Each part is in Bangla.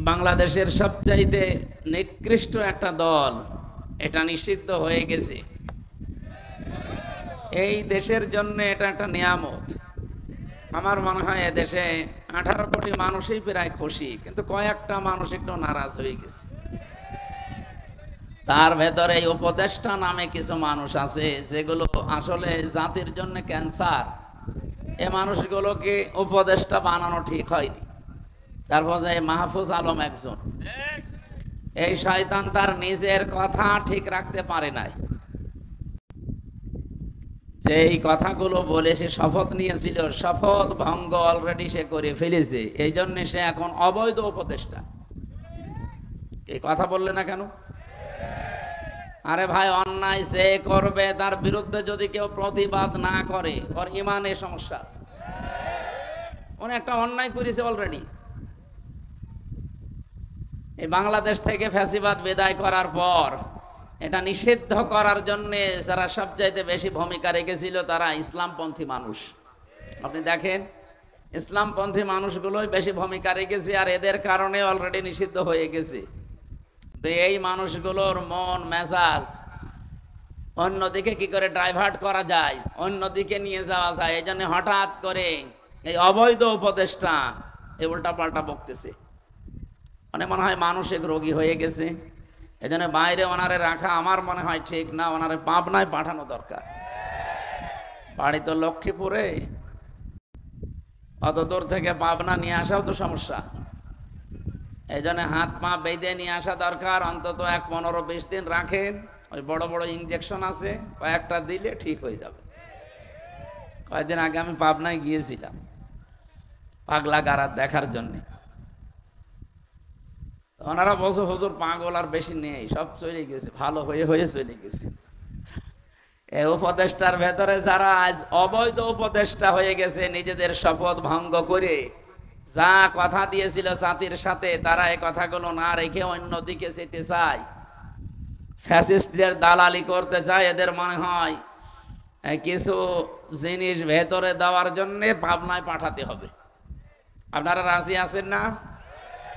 বাংলাদেশের সবচাইতে নিকৃষ্ট একটা দল, এটা নিষিদ্ধ হয়ে গেছে। এই দেশের জন্য এটা একটা নিয়ামত। আমার মনে হয় এদেশে 18 কোটি মানুষই প্রায় খুশি, কিন্তু কয়েকটা মানুষ একটু নারাজ হয়ে গেছে। তার ভেতরে এই উপদেষ্টা নামে কিছু মানুষ আছে যেগুলো আসলে জাতির জন্য ক্যান্সার। এই মানুষগুলোকে উপদেষ্টা বানানো ঠিক হয়নি। তারপর যে মাহফুজ আলম একজন, এই শয়তান তার নিজের কথা ঠিক রাখতে পারে নাই। যে এই কথাগুলো বলে সে শপথ নিয়েছিল, শপথ ভঙ্গ অলরেডি সে করে ফেলেছে। এই জন্য সে এখন অবৈধ উপদেষ্টা। এই কথা বললে না কেন? আরে ভাই, অন্যায় সে করবে, তার বিরুদ্ধে যদি কেউ প্রতিবাদ না করে ওর ইমানে সমস্যা আছে। উনি একটা অন্যায় করেছে অলরেডি। এই বাংলাদেশ থেকে ফ্যাসিবাদ বিদায় করার পর এটা নিষিদ্ধ করার জন্য যারা সবচাইতে বেশি ভূমিকা রেখেছিল তারা ইসলামপন্থী মানুষ। আপনি দেখেন, ইসলামপন্থী মানুষগুলোই বেশি ভূমিকা রেখেছে, আর এদের কারণে অলরেডি নিষিদ্ধ হয়ে গেছে। তো এই মানুষগুলোর মন মেজাজ অন্যদিকে কি করে ডাইভার্ট করা যায়, অন্যদিকে নিয়ে যাওয়া যায়, এই জন্য হঠাৎ করে এই অবৈধ উপদেষ্টা এই উল্টা পাল্টা বকতেছে। মানে মনে হয় মানসিক রোগী হয়ে গেছে। এই জন্য বাইরে ওনারে রাখা আমার মনে হয় ঠিক না, ওনারে পাবনায় পাঠানো দরকার। বাড়ি তো লক্ষ্মীপুরে, অত দূর থেকে পাবনা নিয়ে আসাও তো সমস্যা। এই জন্য হাত পা বেঁধে নিয়ে আসা দরকার। অন্তত 15-20 দিন রাখেন, ওই বড় বড় ইঞ্জেকশন আছে, কয়েকটা দিলে ঠিক হয়ে যাবে। কয়েকদিন আগে আমি পাবনায় গিয়েছিলাম পাগলা গারাত দেখার জন্যে। ওনারা বলছে হুজুর পাগল আর বেশি নেই, সব চলে গেছে, ভালো হয়ে হয়ে চলে গেছে। এই উপদেষ্টার ভেতরে যারা আজ অবৈধ উপদেষ্টা হয়ে গেছে, নিজেদের শপথ ভঙ্গ করে যা কথা দিয়েছিল জাতির সাথে, তারা এই কথাগুলো না রেখে অন্যদিকে যেতে চায়, ফ্যাসিস্টদের দালালি করতে চায়। এদের মনে হয় কিছু জিনিস ভেতরে দেওয়ার জন্য পাবনায় পাঠাতে হবে। আপনারা রাজি আছেন না?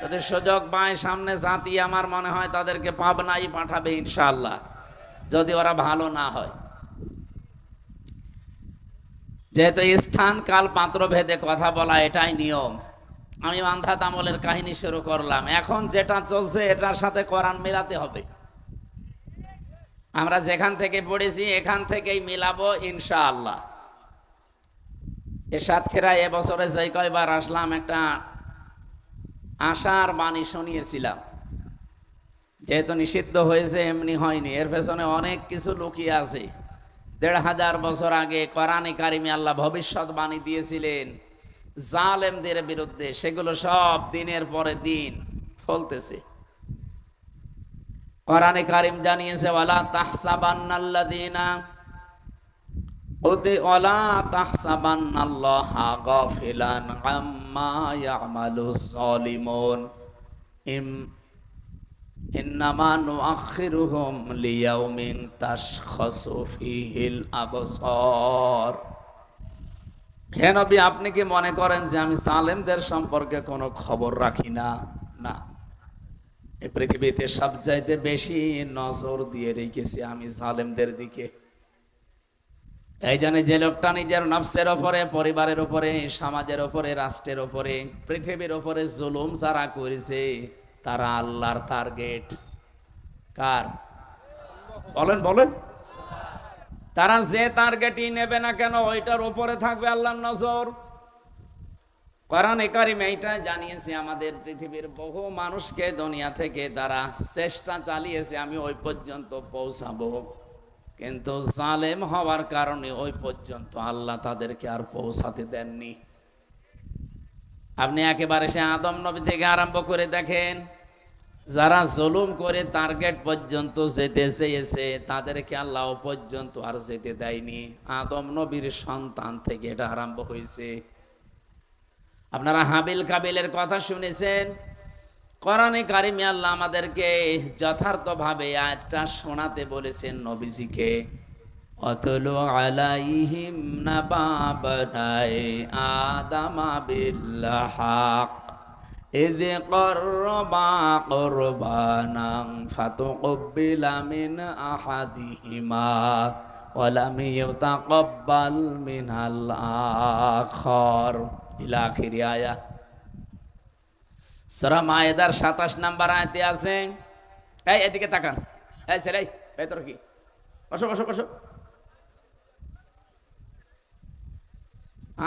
যদি সুযোগ পায় সামনে জাতি, আমার মনে হয় তাদেরকে পাবনাই পাঠাবে ইনশাআল্লাহ, যদি ওরা ভালো না হয়। যেহেতু স্থান কাল পাত্র ভেদে কথা বলা এটাই নিয়ম, আমি মান্ধাত আমলের কাহিনী শুরু করলাম। এখন যেটা চলছে এটার সাথে কোরআন মিলাতে হবে। আমরা যেখান থেকে পড়েছি এখান থেকেই মিলাবো ইনশাআল্লাহ। এ সাতক্ষীরা এবছরে যে কয়বার আসলাম, একটা আশার বাণী শুনিয়েছিলাম। যেহেতু নিষিদ্ধ হয়েছে এমনি হয়নি, এর পেছনে অনেক কিছু লুকিয়ে আছে। 1500 বছর আগে কোরআনে কারিমে আল্লাহ ভবিষ্যৎবাণী দিয়েছিলেন জালেমদের বিরুদ্ধে, সেগুলো সব দিনের পরে দিন ফলতেছে। কোরআনে কারিম জানিয়েছে ওয়ালা তাহসাবান্নাল্লাযীনা ওয়ালা তাহসাবান্নাল্লাহা গাফিলান আম্মা ইয়ামালুজ জালিমুন ইন্নামা নুআখিরুহুম লিয়াউমিন তাশখাসু ফীহিল আবসার। হে নবী, আপনি কি মনে করেন যে আমি জালেমদের সম্পর্কে কোনো খবর রাখি না? না, এই পৃথিবীতে সবচাইতে বেশি নজর দিয়ে রেখেছি আমি জালেমদের দিকে। এই জন্য যে লোকটা নিজের নফসের ওপরে, পরিবারের ওপরে, সমাজের ওপরে, রাষ্ট্রের ওপরে, পৃথিবীর ওপরে জুলুম যারা করেছে তারা আল্লাহর টার্গেট। কার? বলেন বলেন। তারা যে টার্গেটই নেবে না কেন, ওইটার উপরে থাকবে আল্লাহর নজর। কোরআনে কারিমে এইটা জানিয়েছে আমাদের পৃথিবীর বহু মানুষকে দুনিয়া থেকে তারা চেষ্টা চালিয়েছে আমি ওই পর্যন্ত পৌঁছাবো, কিন্তু জালেম হওয়ার কারণে ওই পর্যন্ত আল্লাহ তাদেরকে আর পৌঁছাতে দেননি। আপনি একেবারে সে আদম নবী থেকে আরম্ভ করে দেখেন, যারা জুলুম করে টার্গেট পর্যন্ত যেতে চেয়েছে তাদেরকে আল্লাহ পর্যন্ত আর যেতে দেয়নি। আদম নবীর সন্তান থেকে এটা আরম্ভ হয়েছে। আপনারা হাবিল কাবিলের কথা শুনেছেন। কোরআনে কারিমে আল্লাহ আমাদেরকে যথার্থভাবে আয়াতটা শোনাতে বলেছেন নবীজিকে। অতলু আলাইহিম নাবা বানায়ে আদামা বিল হক إذ قربا قربانا فتقبل من أحدهما ولم يتقبل من الآخر إلى آخر آية সূরা মায়েদার 27 নম্বর আয়াতে আছে। এই এদিকে তাকান, এই ছেলে, এই তোর কি, বসো বসো বসো,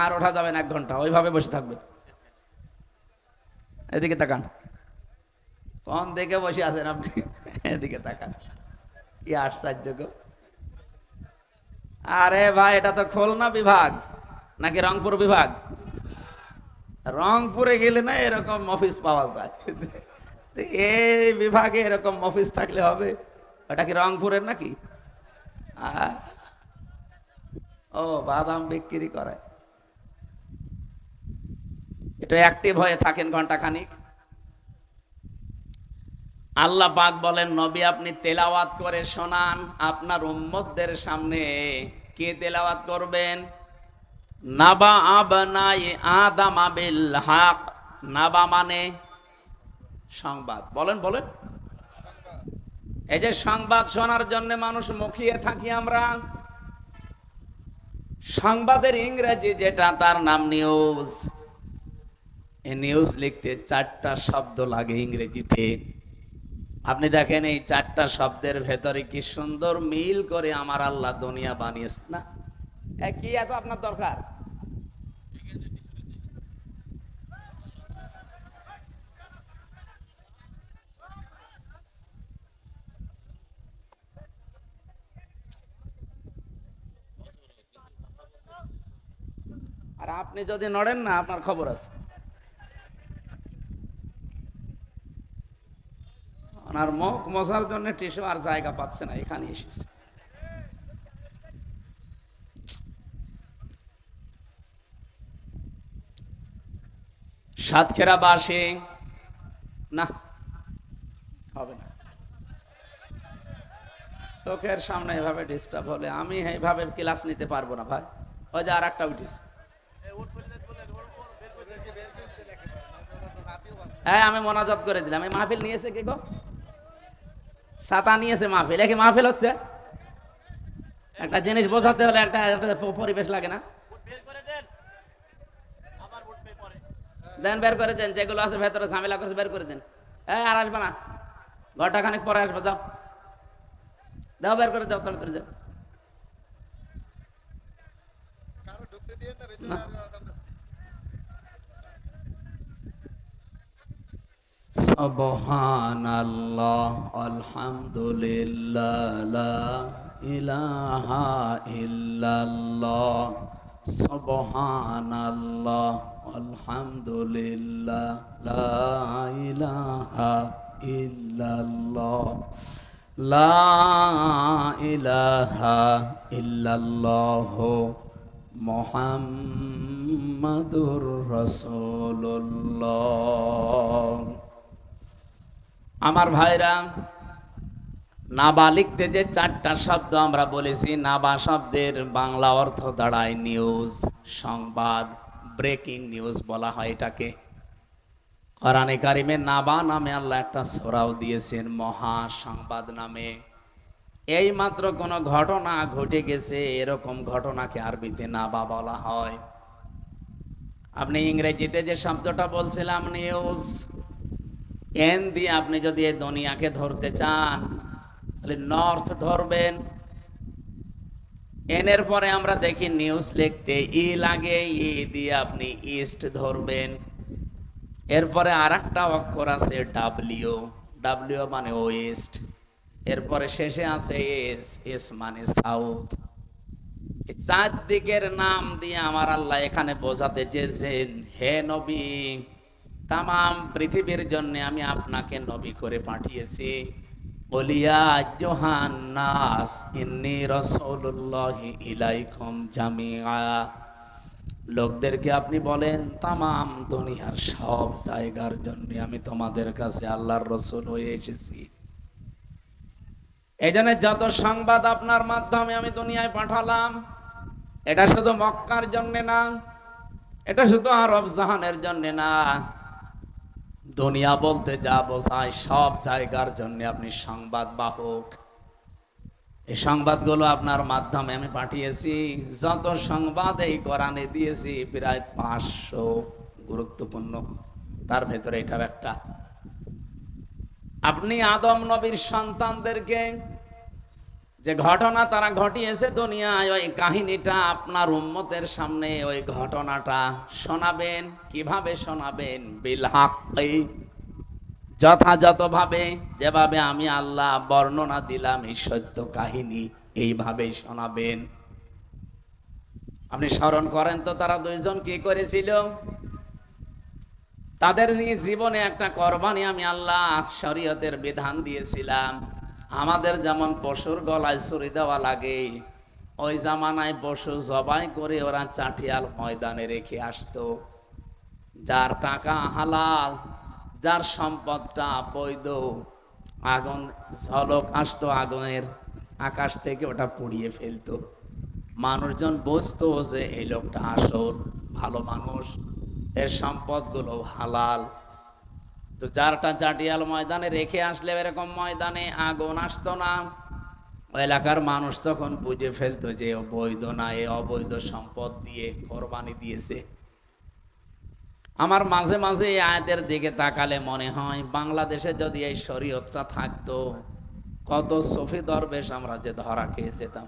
আর ওঠা যাবে না, 1 ঘন্টা ওইভাবে বসে থাকবে। এদিকে তাকান, কোন দিকে বসে আছেন আপনি? এদিকে তাকান, কি আশ্চর্য গো। আরে ভাই, এটা তো খুলনা বিভাগ নাকি রংপুর বিভাগ? রংপুরে গেলে না এরকম অফিস পাওয়া যায়, এই বিভাগে এরকম অফিস থাকলে হবে? এটা কি রংপুরের নাকি? ও, বাদাম বিক্রি করে, এটা অ্যাক্টিভ হয়ে থাকেন ঘন্টা খানিক। আল্লাহ পাক বলেন, নবী আপনি তেলাওয়াত করে শোনান আপনার উম্মতদের সামনে। কে তেলাওয়াত করবেন? নাবা আবনাই আদম বিল হক। নাবা মানে সংবাদ। বলেন বলেন। এই যে সংবাদ শোনার জন্য মানুষ মুখিয়ে থাকি আমরা, সংবাদের ইংরেজি যেটা, তার নাম নিউজ। এই নিউজ লিখতে 4টা শব্দ লাগে ইংরেজিতে। আপনি দেখেন এই 4টা শব্দের ভেতরে কি সুন্দর মিল করে আমার আল্লাহ দুনিয়া বানিয়েছে না? কি এত আপনার দরকার? আর আপনি যদি নড়েন না, আপনার খবর আছে। ওনার মুখ মশার জন্য টিস্যু আর জায়গা পাচ্ছে না, এখানে এসেছে। সাতক্ষীরা বাসে না, হবে না। চোখের সামনে এভাবে ডিস্টার্ব হলে আমি এইভাবে ক্লাস নিতে পারবো না ভাই। ওই যে আর একটা উঠেছে। হ্যাঁ, আমি মোনাজাত করে দিলাম। এই মাহফিল নিয়েছে কি গো? ছাতা নিয়েছে মাহফিল। কি মাহফিল হচ্ছে? একটা জিনিস বোঝাতে হলে একটা পরিবেশ লাগে না? দেন, বের করে দেন, যেগুলো আছে ভেতরে ঝামেলা করছে বের করে দেন। আর আসবে না, ঘরটা খানিক পরে আসবে, যাও দাও, বের করে দাও, তাড়াতাড়ি যাও। সুবহানাল্লাহ, আলহামদুলিল্লাহ, লা ইলাহা ইল্লাল্লাহ, সুবহানাল্লাহ, আলহামদুলিল্লাহ, লা ইলাহা ইল্লাল্লাহ, লা ইলাহা ইল্লাল্লাহ, মুহাম্মাদুর রাসূলুল্লাহ। আমার ভাইরা, নাবা লিখতে যে 4টা শব্দ আমরা বলেছি, নাবা শব্দের বাংলা অর্থ দাঁড়ায় নিউজ, সংবাদ, ব্রেকিং নিউজ বলা হয় এটাকে। কোরআনে কারিমে নাবা নামে আল্লাহ একটা সূরাও দিয়েছেন, মহা সংবাদ নামে। এই মাত্র কোনো ঘটনা ঘটে গেছে, এরকম ঘটনাকে আরবিতে নাবা বলা হয়। আপনি ইংরেজিতে যে শব্দটা বলছিলাম নিউজ, এন দিয়ে আপনি যদি এই দুনিয়াকে ধরতে চান তাহলে নর্থ ধরবেন। এনের পরে আমরা দেখি নিউজ লিখতে ই লাগে, ই দিয়ে আপনি ইস্ট ধরবেন। এরপরে আর একটা অক্ষর আছে ডাব্লিউ, ডাব্লিউ মানে ওয়েস্ট। এরপরে শেষে আছে এস, এস মানে সাউথ। এই 4 দিকের নাম দিয়ে আমার আল্লাহ এখানে বোঝাতে চেয়েছেন, হে নবী, তামাম পৃথিবীর জন্য আমি আপনাকে নবী করে পাঠিয়েছি। বলিয়া জোহান্নাস ইন্নী রাসূলুল্লাহি ইলাইকুম জামিআ। লোকদেরকে আপনি বলেন, তামাম দুনিয়ার সব জায়গার জন্য আমি তোমাদের কাছে আল্লাহর রাসূল হয়ে এসেছি। এই জন্য যত সংবাদ আপনার মাধ্যমে আমি দুনিয়ায় পাঠালাম, এটা শুধু মক্কার জন্য না, এটা শুধু আরব জাহানের জন্য না, দুনিয়া বলতে যা বোঝায় সব জায়গার জন্য আপনি সংবাদ বাহক। এই সংবাদগুলো আপনার মাধ্যমে আমি পাঠিয়েছি। যত সংবাদ এই কোরআনে দিয়েছি প্রায় 500 গুরুত্বপূর্ণ, তার ভেতরে এটাও একটা। আপনি আদম নবীর সন্তানদেরকে যে ঘটনা তারা ঘটিয়েছে দুনিয়ায়, ওই কাহিনীটা আপনার উম্মতের সামনে ওই ঘটনাটা শোনাবেন। কিভাবে শোনাবেন? বিল হাক্কি, যথাযথভাবে, যেভাবে আমি আল্লাহ বর্ণনা দিলাম এই সত্য কাহিনী, এইভাবেই শোনাবেন। আপনি স্মরণ করেন তো তারা দুইজন কি করেছিল? তাদের নিয়ে জীবনে একটা কোরবানি আমি আল্লাহ শরীয়তের বিধান দিয়েছিলাম। আমাদের যেমন পশুর গলায় ছুরি দেওয়া লাগে, ওই জামানায় পশু জবাই করে ওরা চাটিয়াল ময়দানে রেখে আসতো। যার টাকা হালাল, যার সম্পদটা বৈধ, আগুন ঝলক আসতো আগুনের, আকাশ থেকে ওটা পুড়িয়ে ফেলতো। মানুষজন বুঝতো যে এই লোকটা আসল ভালো মানুষ, এর সম্পদগুলো হালাল। তো যারটা চাটিয়াল ময়দানে রেখে আসলে এরকম ময়দানে আগুন আসতো না। ওই এলাকার মানুষ তখন বুঝে ফেলতো যে বৈধ না, এ অবৈধ সম্পদ দিয়ে কোরবানি দিয়েছে। আমার মাঝে মাঝে এই আয়াতের দিকে তাকালে মনে হয় বাংলাদেশে যদি এই শরীয়তটা থাকতো, কত সফি দরবেশ আমরা যে ধরা খেয়ে যেতাম।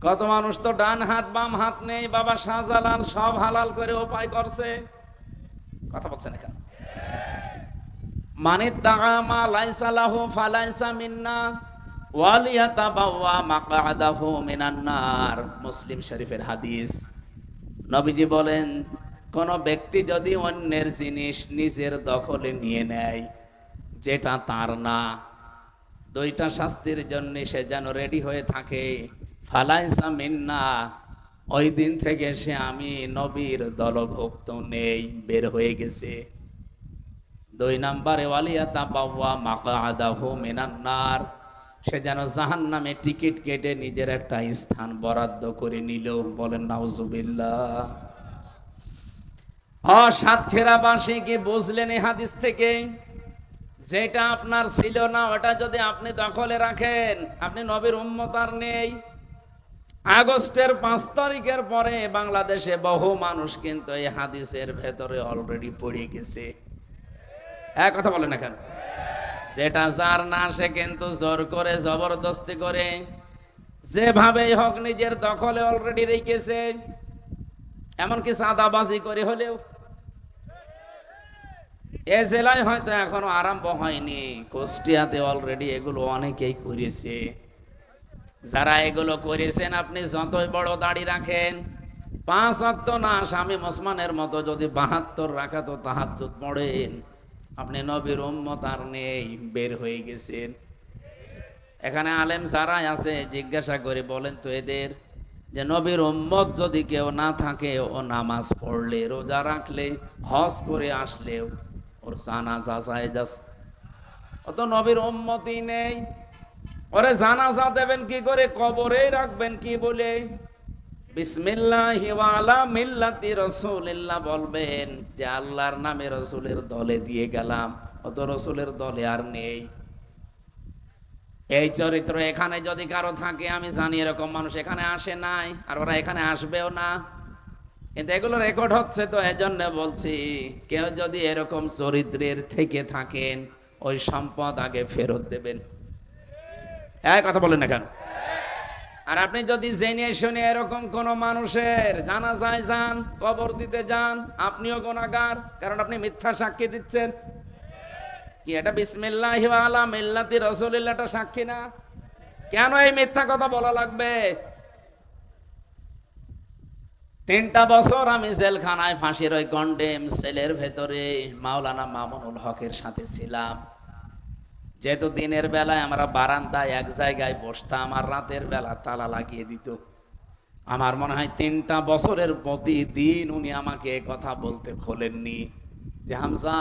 কত মানুষ তো ডান হাত বাম হাত নেই, বাবা শাহজালাল সব হালাল করে উপায় করছে। কথা বলছেন এখানে? মানিত তাআমা লাইসা লাহু ফালাইসা মিন্না ওয়ালিয়াতাবাওয়া মাকআদাহু মিনান নার। মুসলিম শরীফের হাদিস। নবীজি বলেন, কোন ব্যক্তি যদি অন্যের জিনিস নিজের দখলে নিয়ে নেয় যেটা তার না, দুইটা শাস্তির জন্য সে যেন রেডি হয়ে থাকে। ফালাইসা মিন্না, ওই দিন থেকে সে আমি নবীর দলভুক্ত নেই, বের হয়ে গেছে। 2 নম্বরে ওয়ালিয়াতাবাওয়া মাকআদাহু মিনান নার, সে যেন জাহান্নামে টিকিট কেটে নিজের একটা স্থান বরাদ্দ করে নিল। বলেন নাউজুবিল্লাহ। সাতক্ষীরাবাসী কি বুঝলেন এই হাদিস থেকে? যেটা আপনার ছিল না ওটা যদি আপনি দখলে রাখেন, আপনি নবীর উম্মত আর নেই। আগস্টের 5 তারিখের পরে বাংলাদেশে বহু মানুষ কিন্তু এই হাদিসের ভেতরে অলরেডি পড়ে গেছে। এক কথা বলেন এখন, যেটা যার না সে কিন্তু জোর করে জবরদস্তি করে যেভাবেই হোক নিজের দখলে অলরেডি রেখেছে। এমনকি চাঁদাবাজি করে হলেও। এ জেলায় হয়তো এখনো আরম্ভ হয়নি, কুষ্টিয়াতে অলরেডি এগুলো অনেকেই করেছে। যারা এগুলো করেছেন, আপনি যতই বড় দাড়ি রাখেন, 5 ওয়াক্ত না স্বামী ওসমানের মতো যদি 72 রাকাত তাহাজ্জুদ পড়েন, আপনি নবীর উম্মত আর নেই, বের হয়ে গেছেন। এখানে আলেম যারা আছে জিজ্ঞাসা করে বলেন তো এদের, যে নবীর উম্মত যদি কেউ না থাকে, ও নামাজ পড়লে, রোজা রাখলে, হজ করে আসলেও ওর জানাজা জায়েজ, ও তো নবীর উম্মতই নেই। ওরে জানাজা দেবেন কি করে, কবরেই রাখবেন কি বলে? বিসমিল্লাহি ওয়া আলা মিল্লাতি রাসূলিল্লাহ বলবেন, যে আল্লাহর নামে রাসূলের দলে দিয়ে গেলাম, অত রাসূলের দলে আর নেই। এই চরিত্র এখানে যদি কারো থাকে, আমি জানি এরকম মানুষ এখানে আসে নাই, আর ওরা এখানে আসবেও না, কিন্তু এগুলো রেকর্ড হচ্ছে। তো এজন্য বলছি, কেউ যদি এরকম চরিত্রের থেকে থাকেন, ওই সম্পদ আগে ফেরত দেবেন। এক কথা বলেন এখানে। আর আপনি যদি জেনে শুনে এরকম কোন মানুষের জানাজায় যান, কবর দিতে যান, আপনিও গুনাহগার, কারণ আপনি মিথ্যা সাক্ষী দিচ্ছেন। কি এটা বিসমিল্লাহি ওয়া আলা মিল্লাতি রাসূলিল্লাহটা সাক্ষী না? কেন এই মিথ্যা কথা বলা লাগবে? 3টা বছর আমি জেলখানায় ফাঁসির ওই কন্ডেম সেলের ভেতরে মাওলানা মামুনুল হকের সাথে ছিলাম। যেহেতু দিনের বেলায় আমরা বারান্দায় এক জায়গায় বসতাম, আর রাতের বেলা তালা লাগিয়ে দিত। আমার মনে হয় 3টা বছরের প্রতিদিন উনি আমাকে কথা বলতে ভোলেননি যে হামজা,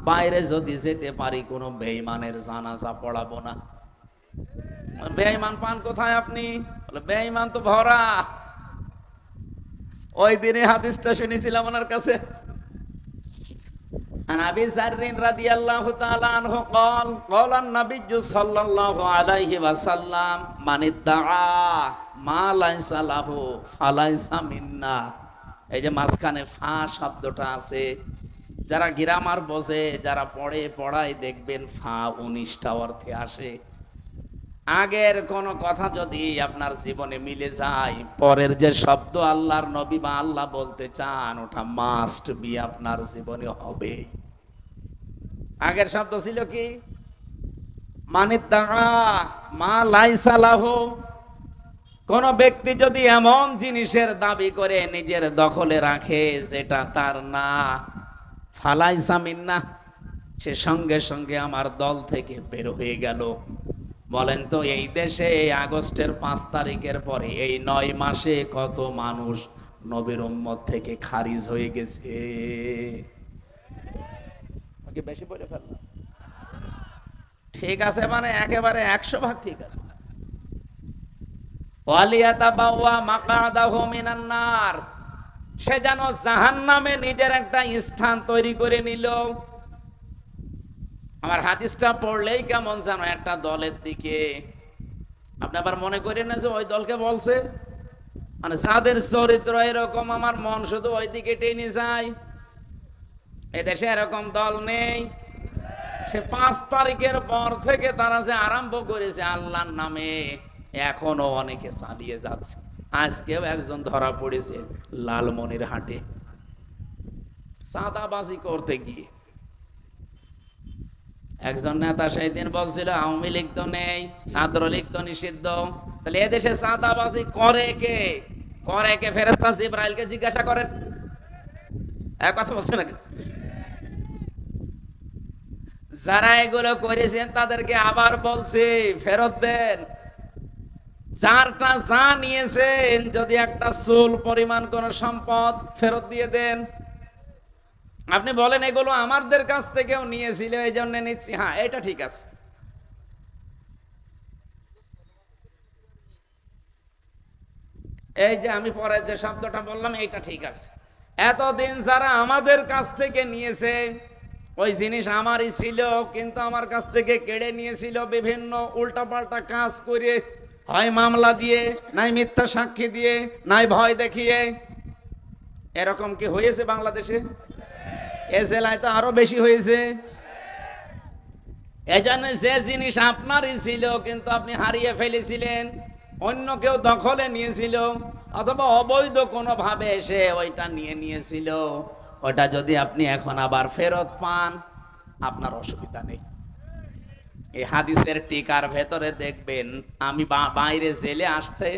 বাইরে যদি যেতে পারি কোনো বেঈমানের জানাজা পড়াবো না। বেঈমান পান কোথায় আপনি? বলে বেঈমান তো ভরা। ওই দিনে হাদিসটা শুনেছিলাম ওনার কাছে। عن أبي ذر رضي الله تعالى عنه قال قال النبي صلى الله عليه وسلم من ادعى ما ليس له فليس منا। এই যে মাঝখানে ফা শব্দটা আছে, যারা গ্রামার বোঝে, যারা পড়ায় দেখবেন ফা 19টা অর্থে আসে। আগের কোন কথা যদি আপনার জীবনে মিলে যায়, পরের যে শব্দ আল্লাহর নবী বা আল্লাহ বলতে চান ওটা মাস্ট বি আপনার জীবনে হবে। আগের শব্দ ছিল কি? মানিদ্দাআ মা লাইসা লাহু। কোন ব্যক্তি যদি এমন জিনিসের দাবি করে নিজের দখলে রাখে যেটা তার না, ফালাইসা মিন্না, সে সঙ্গে সঙ্গে আমার দল থেকে বের হয়ে গেল। বলেন তো এই দেশে আগস্টের 5 তারিখের পরে এই 9 মাসে কত মানুষ নবীর উম্মত থেকে খারিজ হয়ে গেছে? বেশি বলে ফেললাম? ঠিক আছে, মানে একেবারে 100 ভাগ ঠিক আছে। ওয়ালিয়াতাবাওয়া মাকআদাহু মিনান নার, সে যেন জাহান্নামে নিজের একটা স্থান তৈরি করে নিল। আমার হাদিসটা পড়লেই কেমন জানো একটা দলের দিকে, আপনি আবার মনে করেন না যে ওই দলকে বলছে, মানে যাদের চরিত্র এরকম আমার মন শুধু ওই দিকে টেনে যায়। এদেশে এরকম দল নেই। সে 5 তারিখের পর থেকে তারা যে আরম্ভ করেছে আল্লাহর নামে, এখনো অনেকে চালিয়ে যাচ্ছে। আজকেও একজন ধরা পড়েছে লালমনিরহাটে চাঁদাবাজি করতে গিয়ে। একজন নেতা সেই দিন বলছিল আওয়ামী লীগ তো নেই, ছাত্রলীগ তো নিষিদ্ধ, তাহলে এদেশে চাঁদাবাজি করে কে? করে কে? ফেরেশতা জিবরাইলকে জিজ্ঞাসা করেন। এক কথা বলছে না? যারা এগুলো করেছেন তাদেরকে আবার বলছে ফেরত দেন। যারটা যা নিয়েছেন, যদি একটা চুল পরিমাণ কোন সম্পদ, ফেরত দিয়ে দেন। আপনি বলেন এগুলো আমাদের কাছ থেকেও নিয়েছিল এই জন্য নিচ্ছি, হ্যাঁ এটা ঠিক আছে। এই যে আমি পরে যে শব্দটা বললাম এইটা ঠিক আছে। এতদিন যারা আমাদের কাছ থেকে নিয়েছে, ওই জিনিস আমারই ছিল, কিন্তু আমার কাছ থেকে কেড়ে নিয়েছিল বিভিন্ন উল্টাপাল্টা কাজ করে, হয় মামলা দিয়ে, নাই মিথ্যা সাক্ষী দিয়ে, নাই ভয় দেখিয়ে। এরকম কি হয়েছে বাংলাদেশে? এ জেলায় তো আরো বেশি হয়েছে। এজন্য যে জিনিস আপনারই ছিল কিন্তু আপনি হারিয়ে ফেলেছিলেন, অন্য কেউ দখলে নিয়েছিল, অথবা অবৈধ কোনো ভাবে এসে ওইটা নিয়ে নিয়েছিল, ওটা যদি আপনি এখন আবার ফেরত পান আপনার অসুবিধা নেই। এই হাদিসের টিকার ভেতরে দেখবেন, আমি বাইরে জেলে আসতে,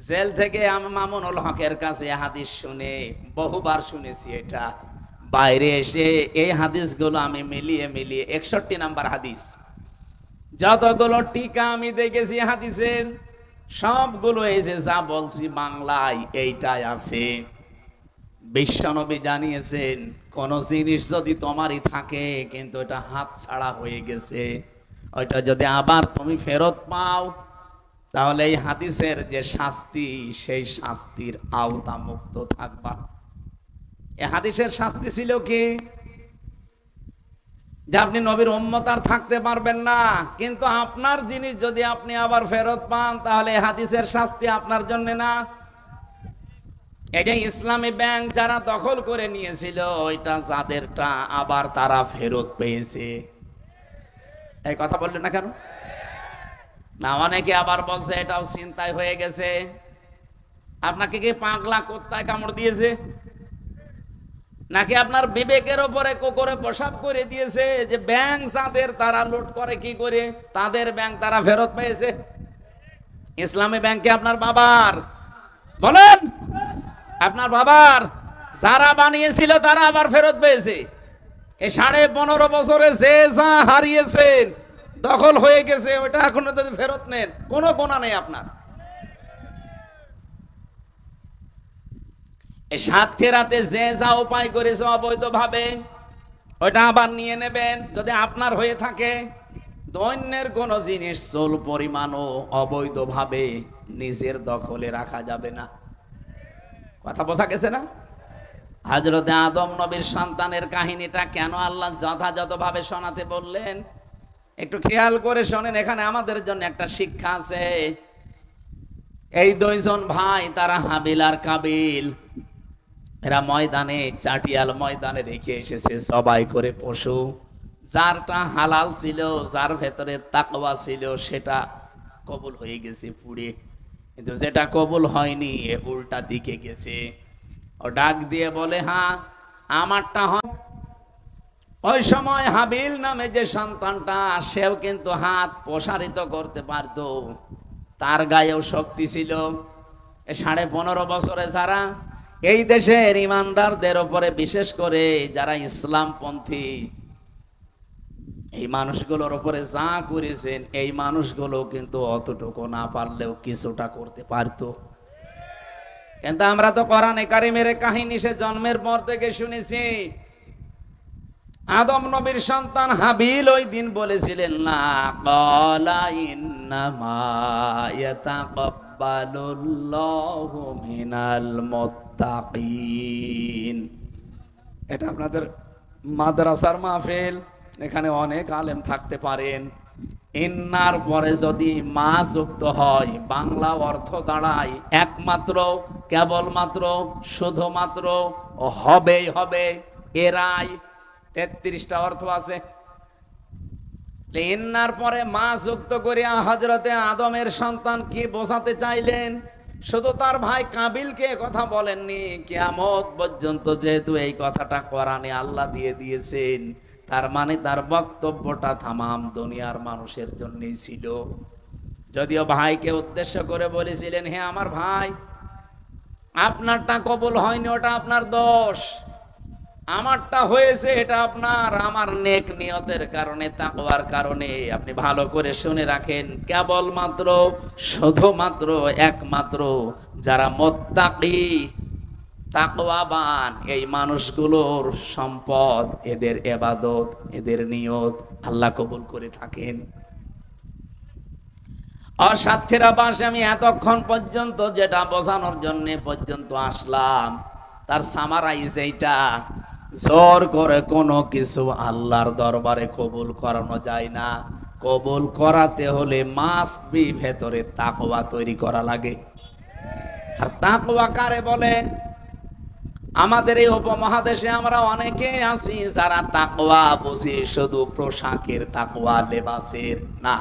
জেল থেকে আমি মামুনুল হকের কাছে হাদিস শুনে বহুবার শুনেছি। এটা বাইরে এসে এই হাদিসগুলো আমি মিলিয়ে 61 নাম্বার হাদিস, যতগুলো টিকা আমি দেখেছি হাদিসের, সবগুলো এই যে যা বলছি বাংলায় এইটাই আছে। বিশ্বনবী জানিয়েছেন কোন জিনিস যদি তোমারই থাকে কিন্তু এটা হাত ছাড়া হয়ে গেছে, ওইটা যদি আবার তুমি ফেরত পাও, তাহলে এই হাদিসের যে শাস্তি, সেই শাস্তির আওতা মুক্ত থাকবা। এই হাদিসের শাস্তি ছিল কি? যে আপনি নবীর উম্মত আর থাকতে পারবেন না, কিন্তু আপনার জিনিস যদি আপনি আবার ফেরত পান, তাহলে এই হাদিসের শাস্তি আপনার জন্য না। এই যে ইসলামী ব্যাংক যারা দখল করে নিয়েছিল, ওইটা যাদেরটা আবার তারা ফেরত পেয়েছে। এই কথা বললেন না কেন? না, অনেকে আবার বলছে এটাও চিন্তায় হয়ে গেছে। আপনাকে কি পাগলা কুত্তায় কামড় দিয়েছে, নাকি আপনার বিবেকের উপরে কুকুরে পেশাব করে দিয়েছে? যে ব্যাংক যাদের তারা লুট করে কি করে, তাদের ব্যাংক তারা ফেরত পেয়েছে। ইসলামী ব্যাংকে আপনার বাবার, বলেন আপনার বাবার যারা বানিয়েছিল তারা আবার ফেরত পেয়েছে। এই 15.5 বছরে যে যা হারিয়েছেন, দখল হয়ে গেছে, ওটা এখনো যদি ফেরত নেন কোনো গোনা নেই আপনার। এই সাতক্ষীরাতে যে যা উপায় করেছে অবৈধভাবে, ওটা আবার নিয়ে নেবেন যদি আপনার হয়ে থাকে। দৈন্যের কোন জিনিস চুল পরিমাণও অবৈধভাবে নিজের দখলে রাখা যাবে না। কথা বোঝা গেছে না? হযরতে আদম নবীর সন্তানের কাহিনীটা কেন আল্লাহ যথাযথভাবে শোনাতে বললেন একটু খেয়াল করে শোনেন। এখানে আমাদের জন্য একটা শিক্ষা আছে। এই দুইজন ভাই, তারা হাবিল আর কাবিল, এরা ময়দানে, চাটিয়াল ময়দানে রেখে এসেছে জবাই করে পশু। যারটা হালাল ছিল, যার ভেতরে তাকওয়া ছিল, সেটা কবুল হয়ে গেছে পুড়ে, কিন্তু যেটা কবুল হয়নি এ উল্টা দিকে গেছে। ও ডাক দিয়ে বলে, হ্যাঁ আমারটা হয়। ওই সময় হাবিল নামে যে সন্তানটা, সেও কিন্তু হাত প্রসারিত করতে পারত, তার গায়েও শক্তি ছিল। 15.5 বছরে যারা এই দেশের ইমানদারদের উপরে, বিশেষ করে যারা ইসলামপন্থী, এই মানুষগুলোর উপরে যা করেছেন, এই মানুষগুলো কিন্তু অতটুকু না পারলেও কিছুটা করতে পারতো। কিন্তু আমরা তো কোরআনে কারিমের কাহিনী সে জন্মের পর থেকে শুনেছি। আদম নবীর সন্তান হাবিল ওই দিন বলেছিলেন, না ক্বালা ইন্নামা ইয়াতাকাব্বালুল্লাহু মিনাল মুত্তাকিন। এটা আপনাদের মাদ্রাসার মাহফিল, এখানে অনেক আলেম থাকতে পারেন। ইন্নার পরে যদি মা যুক্ত হয়, বাংলা অর্থ দাঁড়ায় একমাত্র, কেবলমাত্র, শুধুমাত্র, হবেই হবে, এরাই। 33টা অর্থ আছে। ইন্নার পরে মা যুক্ত করিয়া হযরতে আদমের সন্তান কি বোঝাতে চাইলেন? শুধু তার ভাই কাবিলকে কথা বলেননি, কিয়ামত পর্যন্ত যেহেতু এই কথাটা কোরআনে আল্লাহ দিয়ে দিয়েছেন, তার মানে তার বক্তব্যটা তামাম দুনিয়ার মানুষের জন্যই ছিল। যদিও ভাইকে উদ্দেশ্য করে বলেছিলেন, হে আমার ভাই, আপনারটা কবুল হয়নি, ওটা আপনার দোষ। আমারটা হয়েছে, এটা আপনার, আমার নেক নিয়তের কারণে, তাকওয়ার কারণে। আপনি ভালো করে শুনে রাখেন, কেবলমাত্র, শুধুমাত্র, একমাত্র যারা মুত্তাকি, তাকওয়াবান, এই মানুষগুলোর সম্পদ, এদের ইবাদত, এদের নিয়ত আল্লাহ কবুল করে থাকেন। অসাক্ষীরা বাস, আমি এতক্ষণ পর্যন্ত যেটা বোঝানোর জন্য পর্যন্ত আসলাম, তার সামারাইজ এইটা, জোর করে কোনো কিছু আল্লাহর দরবারে কবুল করানো যায় না। কবুল করাতে হলে মাস্ট বি ভেতরে তাকওয়া তৈরি করা লাগে। আর তাকওয়া কারে বলে? আমাদের এই উপমহাদেশে আমরা অনেকে আছি যারা তাকওয়া বুঝি শুধু পোশাকের তাকওয়া, লেবাসের না।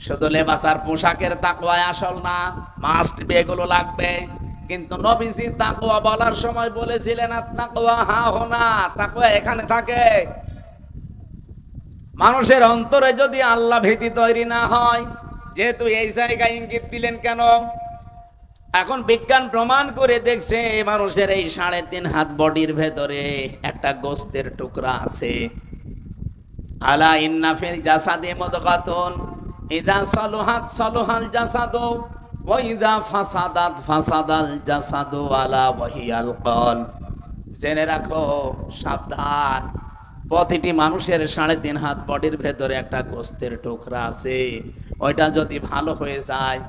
শুধু লেবাস আর পোশাকের তাকওয়া আসল না, মাস্ট বি এগুলো লাগবে। কিন্তু নবীজি তাকওয়া বলার সময় বলেছিলেন, তাকওয়া হা হোনা, তাকওয়া এখানে থাকে। মানুষের অন্তরে যদি আল্লাহ ভীতি তৈরি না হয়, যেহেতু এই জায়গায় ইঙ্গিত দিলেন কেন? এখন বিজ্ঞান প্রমাণ করে দেখছে, মানুষের এই 3.5 হাত বডির ভেতরে একটা গোস্তের টুকরা আছে। আলা ইন্না ফিল জাসাদি মুদগাতুন ইদা সালুহাত সালুহাল জাসাদু ওয়া ইদা ফাসাদাত ফাসাদাল জাসাদু আলা ওয়াহিয়াল কলব। জেনে রাখো, সাবধান, প্রতিটি মানুষের 3.5 হাত বডির ভেতরে একটা গোস্তের টুকরা আছে। ওইটা যদি ভালো হয়ে যায়,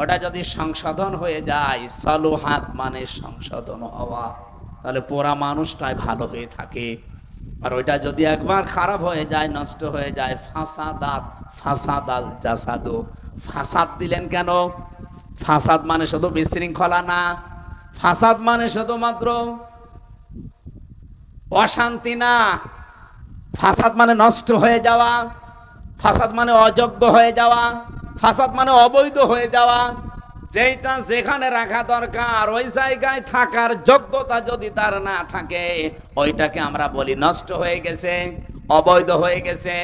ওটা যদি সংশোধন হয়ে যায়, সালুহাত মানে সংশোধন হওয়া, তাহলে পুরা মানুষটাই ভালো হয়ে থাকে। আর ওইটা যদি একবার খারাপ হয়ে যায়, নষ্ট হয়ে যায়, ফাসাদাত ফাসাদাল জাসাদু। ফাসাদ দিলেন কেন? ফাসাদ মানে শুধু বিশৃঙ্খলা না, ফাসাদ মানে শুধুমাত্র অশান্তি না, ফাসাদ মানে নষ্ট হয়ে যাওয়া, ফাসাদ মানে অযোগ্য হয়ে যাওয়া, ফাসাদ মানে অবৈধ হয়ে যাওয়া। যেটা যেখানে রাখা দরকার ওই জায়গায় থাকার যোগ্যতা যদি তার না থাকে, ওইটাকে আমরা বলি নষ্ট হয়ে গেছে, অবৈধ হয়ে গেছে।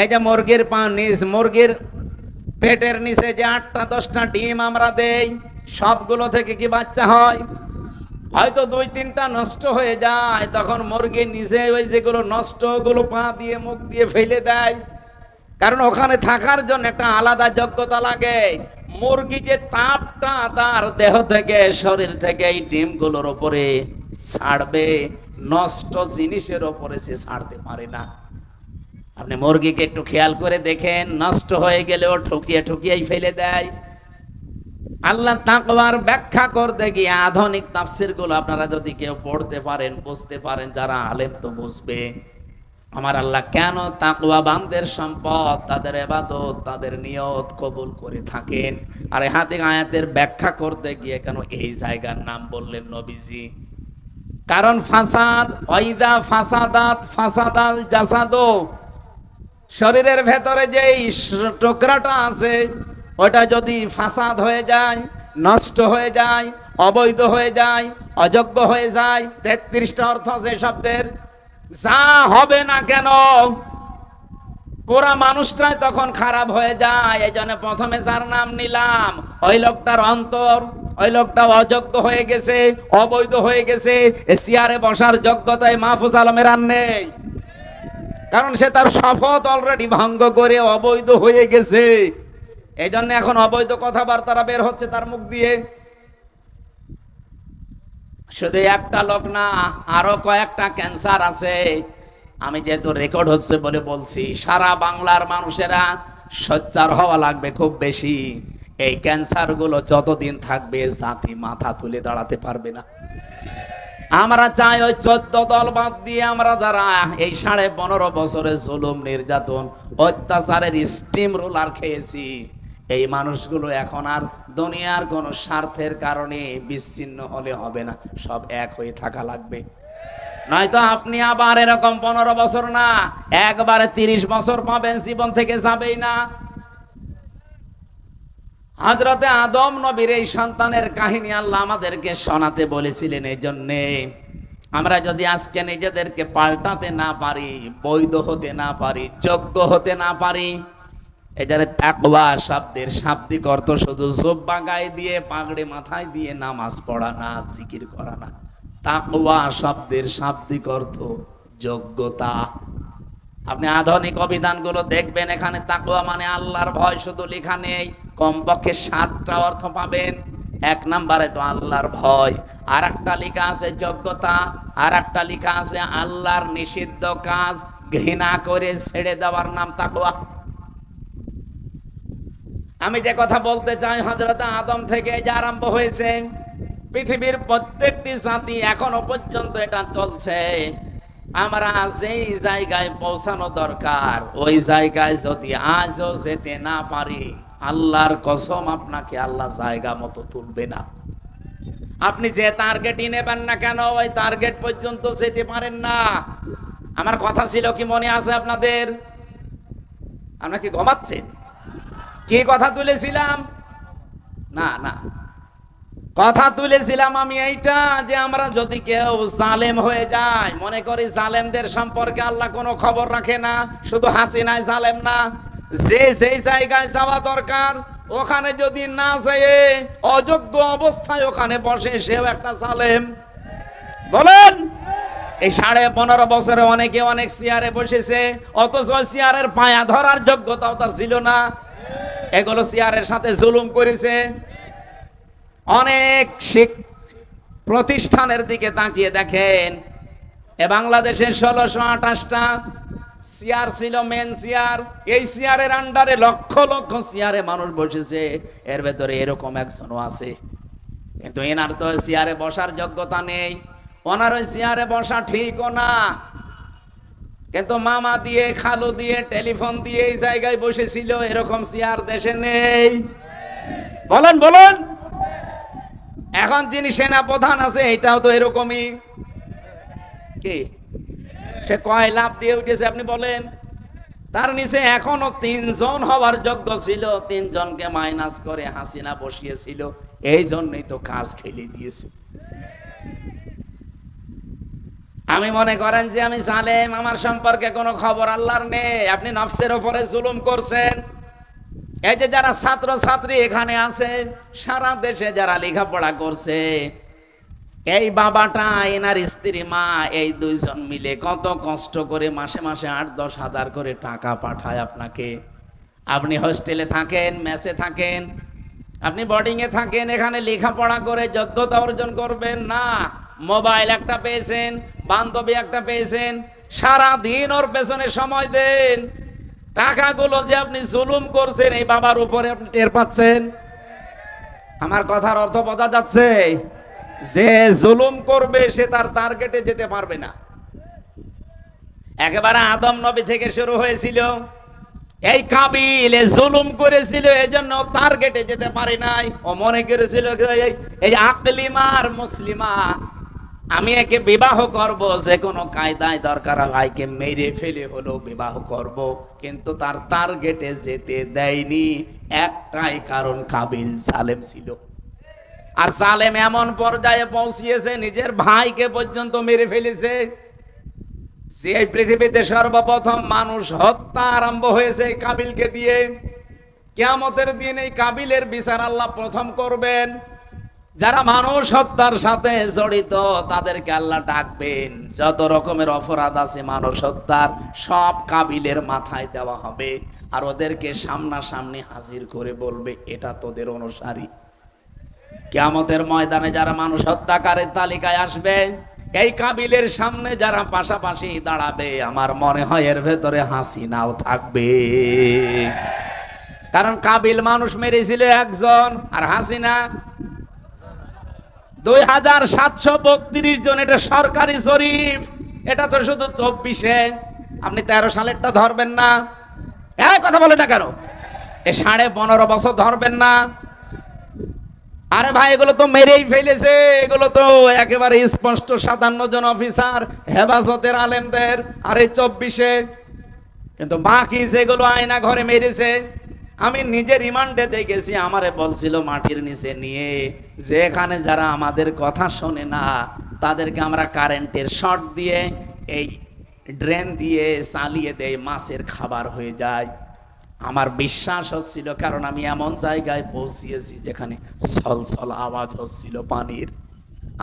এই যে মুরগির মুরগির পেটের নিচে যে 8টা 10টা ডিম আমরা দেই, সবগুলো থেকে কি বাচ্চা হয়? হয়তো 2-3টা নষ্ট হয়ে যায়, তখন মুরগি নিজে ওই যেগুলো নষ্ট, ওগুলো পা দিয়ে মুখ দিয়ে ফেলে দেয়, কারণ ওখানে থাকার জন্য একটা আলাদা যোগ্যতা লাগে। মুরগি যে তাপটা তার দেহ থেকে, শরীর থেকে এই ডিমগুলোর উপরে ছাড়বে, নষ্ট জিনিসের উপরে সে ছাড়তে পারে না। আপনি মুরগিকে একটু খেয়াল করে দেখেন, নষ্ট হয়ে গেলেও ঠকিয়ে ঠকিয়েই ফেলে দেয়। আল্লাহ তাকওয়ার ব্যাখ্যা করতে গিয়ে আধুনিক তাফসীরগুলো আপনারা যদি কেউ পড়তে পারেন, বুঝতে পারেন, যারা আলেম তো বুঝবে আমার আল্লাহ কেন তাকওয়াবানদের সম্পদ, তাদের ইবাদত, তাদের নিয়ত কবুল করে থাকেন। আর এই হাদিস আয়াতের ব্যাখ্যা করতে গিয়ে কেন এই জায়গার নাম বললেন নবীজি? কারণ ফাসাদ, ওয়াইদা ফাসাদাত ফাসাদাল জাসাদো, শরীরের ভেতরে যে টুকরাটা আছে ওটা যদি ফাসাদ হয়ে যায়, নষ্ট হয়ে যায়, অবৈধ হয়ে যায়, অযোগ্য হয়ে যায়, 33টা অর্থ আছে শব্দের, যা হবে না কেন পুরা মানুষটাই তখন খারাপ হয়ে যায়। এই জন্য প্রথমে যার নাম নিলাম ওই লোকটার অন্তর, ওই লোকটা অযোগ্য হয়ে গেছে, অবৈধ হয়ে গেছে, চেয়ারে বসার যোগ্যতায় মাহফুজ আলমের আর নেই, কারণ সে তার শপথ অলরেডি ভঙ্গ করে অবৈধ হয়ে গেছে। এই জন্য এখন অবৈধ কথাবার্তা বের হচ্ছে তার মুখ দিয়ে। শুধু একটা লোক না, আরো কয়েকটা ক্যান্সার আছে। আমি যেহেতু রেকর্ড হচ্ছে বলে বলছি, সারা বাংলার মানুষেরা সোচ্চার হওয়া লাগবে খুব বেশি। এই ক্যান্সার গুলো যতদিন থাকবে জাতি মাথা তুলে দাঁড়াতে পারবে না। আমরা চাই ওই 14 দল বাদ দিয়ে আমরা যারা এই 15.5 বছরে জুলুম, নির্যাতন, অত্যাচারের স্টিম রোলার খেয়েছি, এই মানুষগুলো এখন আর দুনিয়ার কোন স্বার্থের কারণে বিচ্ছিন্ন হলে হবে না, সব এক হয়ে থাকা লাগবে। নয়তো আপনি আবার এরকম 15 বছর না, একবারে 30 বছর পাবেন, জীবন থেকে যাবেই না। হযরতে আদম নবীর এই সন্তানের কাহিনী আল্লাহ আমাদেরকে শোনাতে বলেছিলেন। এই জন্যে আমরা যদি আজকে নিজেদেরকে পাল্টাতে না পারি, বৈধ হতে না পারি, যোগ্য হতে না পারি, এই যারা তাকওয়া শব্দের শাব্দিক অর্থ শুধু জুব্বা গায়ে দিয়ে, পাগড়ি মাথায় দিয়ে নামাজ পড়া না, জিকির করা না। তাকওয়া শব্দের শাব্দিক অর্থ যোগ্যতা। আপনি আধুনিক অভিধানগুলো দেখবেন, এখানে তাকওয়া মানে আল্লাহর ভয় শুধু লেখা নেই, কমপক্ষে 7টা অর্থ পাবেন। 1 নম্বরে তো আল্লাহর ভয়, আর একটা লেখা আছে যোগ্যতা, আর একটা লেখা আছে আল্লাহর নিষিদ্ধ কাজ ঘৃণা করে ছেড়ে দেওয়ার নাম তাকওয়া। আমি যে কথা বলতে চাই, হযরত আদম থেকে যে আরম্ভ হয়েছে, পৃথিবীর প্রত্যেকটি জাতি এখনো পর্যন্ত এটা চলছে। আমরা যেই জায়গায় পৌঁছানো দরকার ওই জায়গায় যদি আজও যেতে না পারি, আল্লাহর কসম আপনাকে আল্লাহ জায়গা মতো তুলবে না। আপনি যে টার্গেটই নেবেন না কেন, ওই টার্গেট পর্যন্ত যেতে পারেন না। আমার কথা ছিল কি মনে আছে আপনাদের? আপনারা কি ঘুমাচ্ছেন? কি কথা তুলেছিলাম? না না, কথা তুলেছিলাম আমি এইটা যে আমরা যদি কেউ জালেম হয়ে যায়, মনে করি জালেমদের সম্পর্কে আল্লাহ কোনো খবর রাখে না, শুধু হাসিনায় জালেম না, যে যেই জায়গায় যাওয়া দরকার ওখানে যদি না যায়, অযোগ্য অবস্থায় ওখানে বসে, সেও একটা জালেম। বলেন, এই 15.5 বছরে অনেকে অনেক চেয়ারে বসেছে, অথচ চেয়ারের পায়া ধরার যোগ্যতাও তার ছিল না। এগুলো চেয়ারের সাথে জুলুম করেছে। অনেক প্রতিষ্ঠানের দিকে তাকিয়ে দেখেন, এ বাংলাদেশে 1628টা চেয়ার ছিল, মেন চেয়ার। এই চেয়ারের আন্ডারে লক্ষ লক্ষ চেয়ারে মানুষ বসেছে, এর ভেতরে এরকম একজনও আছে। কিন্তু এনার তো চেয়ারে বসার যোগ্যতা নেই, ওনার ওই চেয়ারে বসা ঠিকও না। কিন্তু মামা দিয়ে, খালু দিয়ে, টেলিফোন দিয়ে এই জায়গায় বসেছিল, এরকম চেয়ার দেশে নেই। বলেন বলেন, এখন যিনি সেনা প্রধান আছে এটাও তো এরকমই। কি সে কয় লাভ দিয়ে উঠেছে আপনি বলেন? তার নিচে এখনো 3 জন হওয়ার যোগ্য ছিল, 3 জনকে মাইনাস করে হাসিনা বসিয়েছিল। এই জন্যই তো কাজ খেলে দিয়েছে। আমি মনে করেন যে আমি জালেম, আমার সম্পর্কে কোনো খবর আল্লাহর নেই। আপনি নফসের উপরে জুলুম করছেন। এই যে যারা ছাত্র ছাত্রী এখানে আছে, সারা দেশে যারা লেখাপড়া করছে, এই বাবাটা, এনার স্ত্রী, মা, এই 2 জন মিলে কত কষ্ট করে মাসে মাসে 8-10 হাজার করে টাকা পাঠায় আপনাকে। আপনি হোস্টেলে থাকেন, মেসে থাকেন, আপনি বোর্ডিংয়ে থাকেন, এখানে লেখাপড়া করে যোগ্যতা অর্জন করবেন না। মোবাইল একটা পেয়েছেন, বান্ধবী একটা পেয়েছেন, সারা দিন ওর পেছনে সময় দেন। টাকাগুলো যে আপনি জুলুম করছেন এই বাবার উপরে, আপনি টের পাচ্ছেন? আমার কথার অর্থ বোঝা যাচ্ছে? যে জুলুম করবে সে তার টার্গেটে যেতে পারবে না। একেবারে আদম নবী থেকে শুরু হয়েছিল। এই কাবিল জুলুম করেছিল, এজন্য টার্গেটে যেতে পারে নাই। ও মনে করেছিল এই আকলিমা আর মুসলিমা, আমি একে বিবাহ করব, যে কোনো কায়দায় দরকার ভাইকে মেরে ফেলে হলেও বিবাহ করব। কিন্তু তার টার্গেটে যেতে দেয়নি, একটাই কারণ, কাবিল জালেম ছিল। আর জালেম এমন পর্যায়ে পৌঁছিয়েছে নিজের ভাইকে পর্যন্ত মেরে ফেলেছে। যে এই পৃথিবীতে সর্বপ্রথম মানুষ হত্যা আরম্ভ হয়েছে কাবিলকে দিয়ে। কিয়ামতের দিন এই কাবিলের বিচার আল্লাহ প্রথম করবেন। যারা মানুষ হত্যার সাথে জড়িত তাদেরকে আল্লাহ ডাকবেন। যত রকমের অপরাধ আছে মানুষ হত্যার, সব কাবিলের মাথায় দেওয়া হবে। আর ওদেরকে সামনাসামনি হাজির করে বলবে, এটা তোদের অনুসারী। কিয়ামতের ময়দানে যারা মানুষ হত্যাকারীর তালিকায় আসবে, এই কাবিলের সামনে যারা পাশাপাশি দাঁড়াবে, আমার মনে হয় এর ভেতরে হাসিনাও থাকবে। কারণ কাবিল মানুষ মেরেছিল একজন, আর হাসিনা 2732 জন। এটা সরকারি জরিপ, এটা তো শুধু 24-এ। আপনি 13 সালেরটা ধরবেন না? এই কথা বলে না কেন? এ 15.5 বছর ধরবেন না? আরে ভাই, এগুলো তো মেরেই ফেলেছে। এগুলো তো একেবারে স্পষ্ট 57 জন অফিসার হেফাজতের আলেমদের, আর এই 24-এ। কিন্তু বাকি যেগুলো আয়না ঘরে মেরেছে, আমি নিজে রিমান্ডে দেখেছি। আমারে বলছিল মাটির নিচে নিয়ে, যে এখানে যারা আমাদের কথা শোনে না তাদেরকে আমরা কারেন্টের শর্ট দিয়ে এই ড্রেন দিয়ে চালিয়ে দেয়, মাছের খাবার হয়ে যায়। আমার বিশ্বাস হচ্ছিল, কারণ আমি এমন জায়গায় পৌঁছিয়েছি যেখানে ছলছল আওয়াজ হচ্ছিল পানির।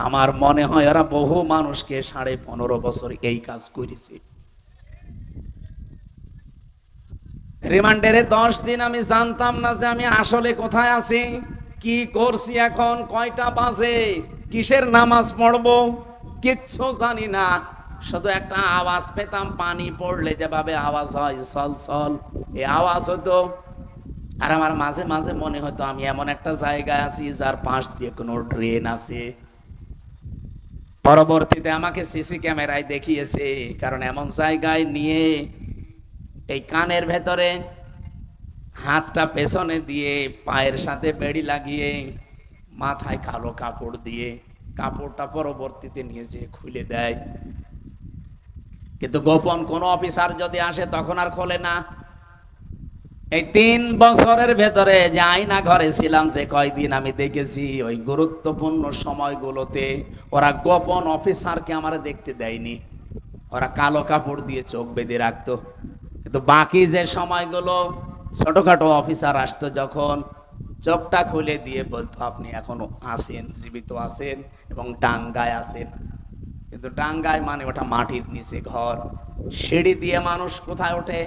আমার মনে হয় ওরা বহু মানুষকে 15.5 বছর এই কাজ করেছে। রিমান্ডের 10 দিন আমি জানতাম না যে আমি আসলে কোথায় আছি, কি করছি, এখন কয়টা বাজে, কিসের নামাজ পড়বো, কিচ্ছু জানি না। শুধু একটা আওয়াজ পেতাম, পানি পড়লে যেভাবে আওয়াজ হয় সল সল, এই আওয়াজ হতো। আর আমার মাঝে মাঝে মনে হতো আমি এমন একটা জায়গায় আছি যার পাশ দিয়ে কোনো ড্রেন আছে। পরবর্তীতে আমাকে সিসি ক্যামেরায় দেখিয়েছে, কারণ এমন জায়গায় নিয়ে এই কানের ভেতরে হাতটা পেছনে দিয়ে, পায়ের সাথে বেড়ি লাগিয়ে, মাথায় কালো কাপড় দিয়ে, কাপড়টা পরবর্তীতে নিয়ে যেয়ে খুলে দেয়। কিন্তু গোপন কোন অফিসার যদি আসে তখন আর খোলে না। এই 3 বছরের ভেতরে যে আয়না ঘরে ছিলাম, যে কয়দিন আমি দেখেছি, ওই গুরুত্বপূর্ণ সময়গুলোতে ওরা গোপন অফিসারকে আমার দেখতে দেয়নি। ওরা কালো কাপড় দিয়ে চোখ বেঁধে রাখতো। কিন্তু বাকি যে সময়গুলো ছোটখাটো অফিসার আসতো, যখন চোখটা খুলে দিয়ে বলতো আপনি এখনো আছেন, জীবিত আছেন এবং ডাঙ্গায় আছেন। কিন্তু ডাঙ্গায় মানে ওটা মাটির নিচে ঘর। সিঁড়ি দিয়ে মানুষ কোথায় ওঠে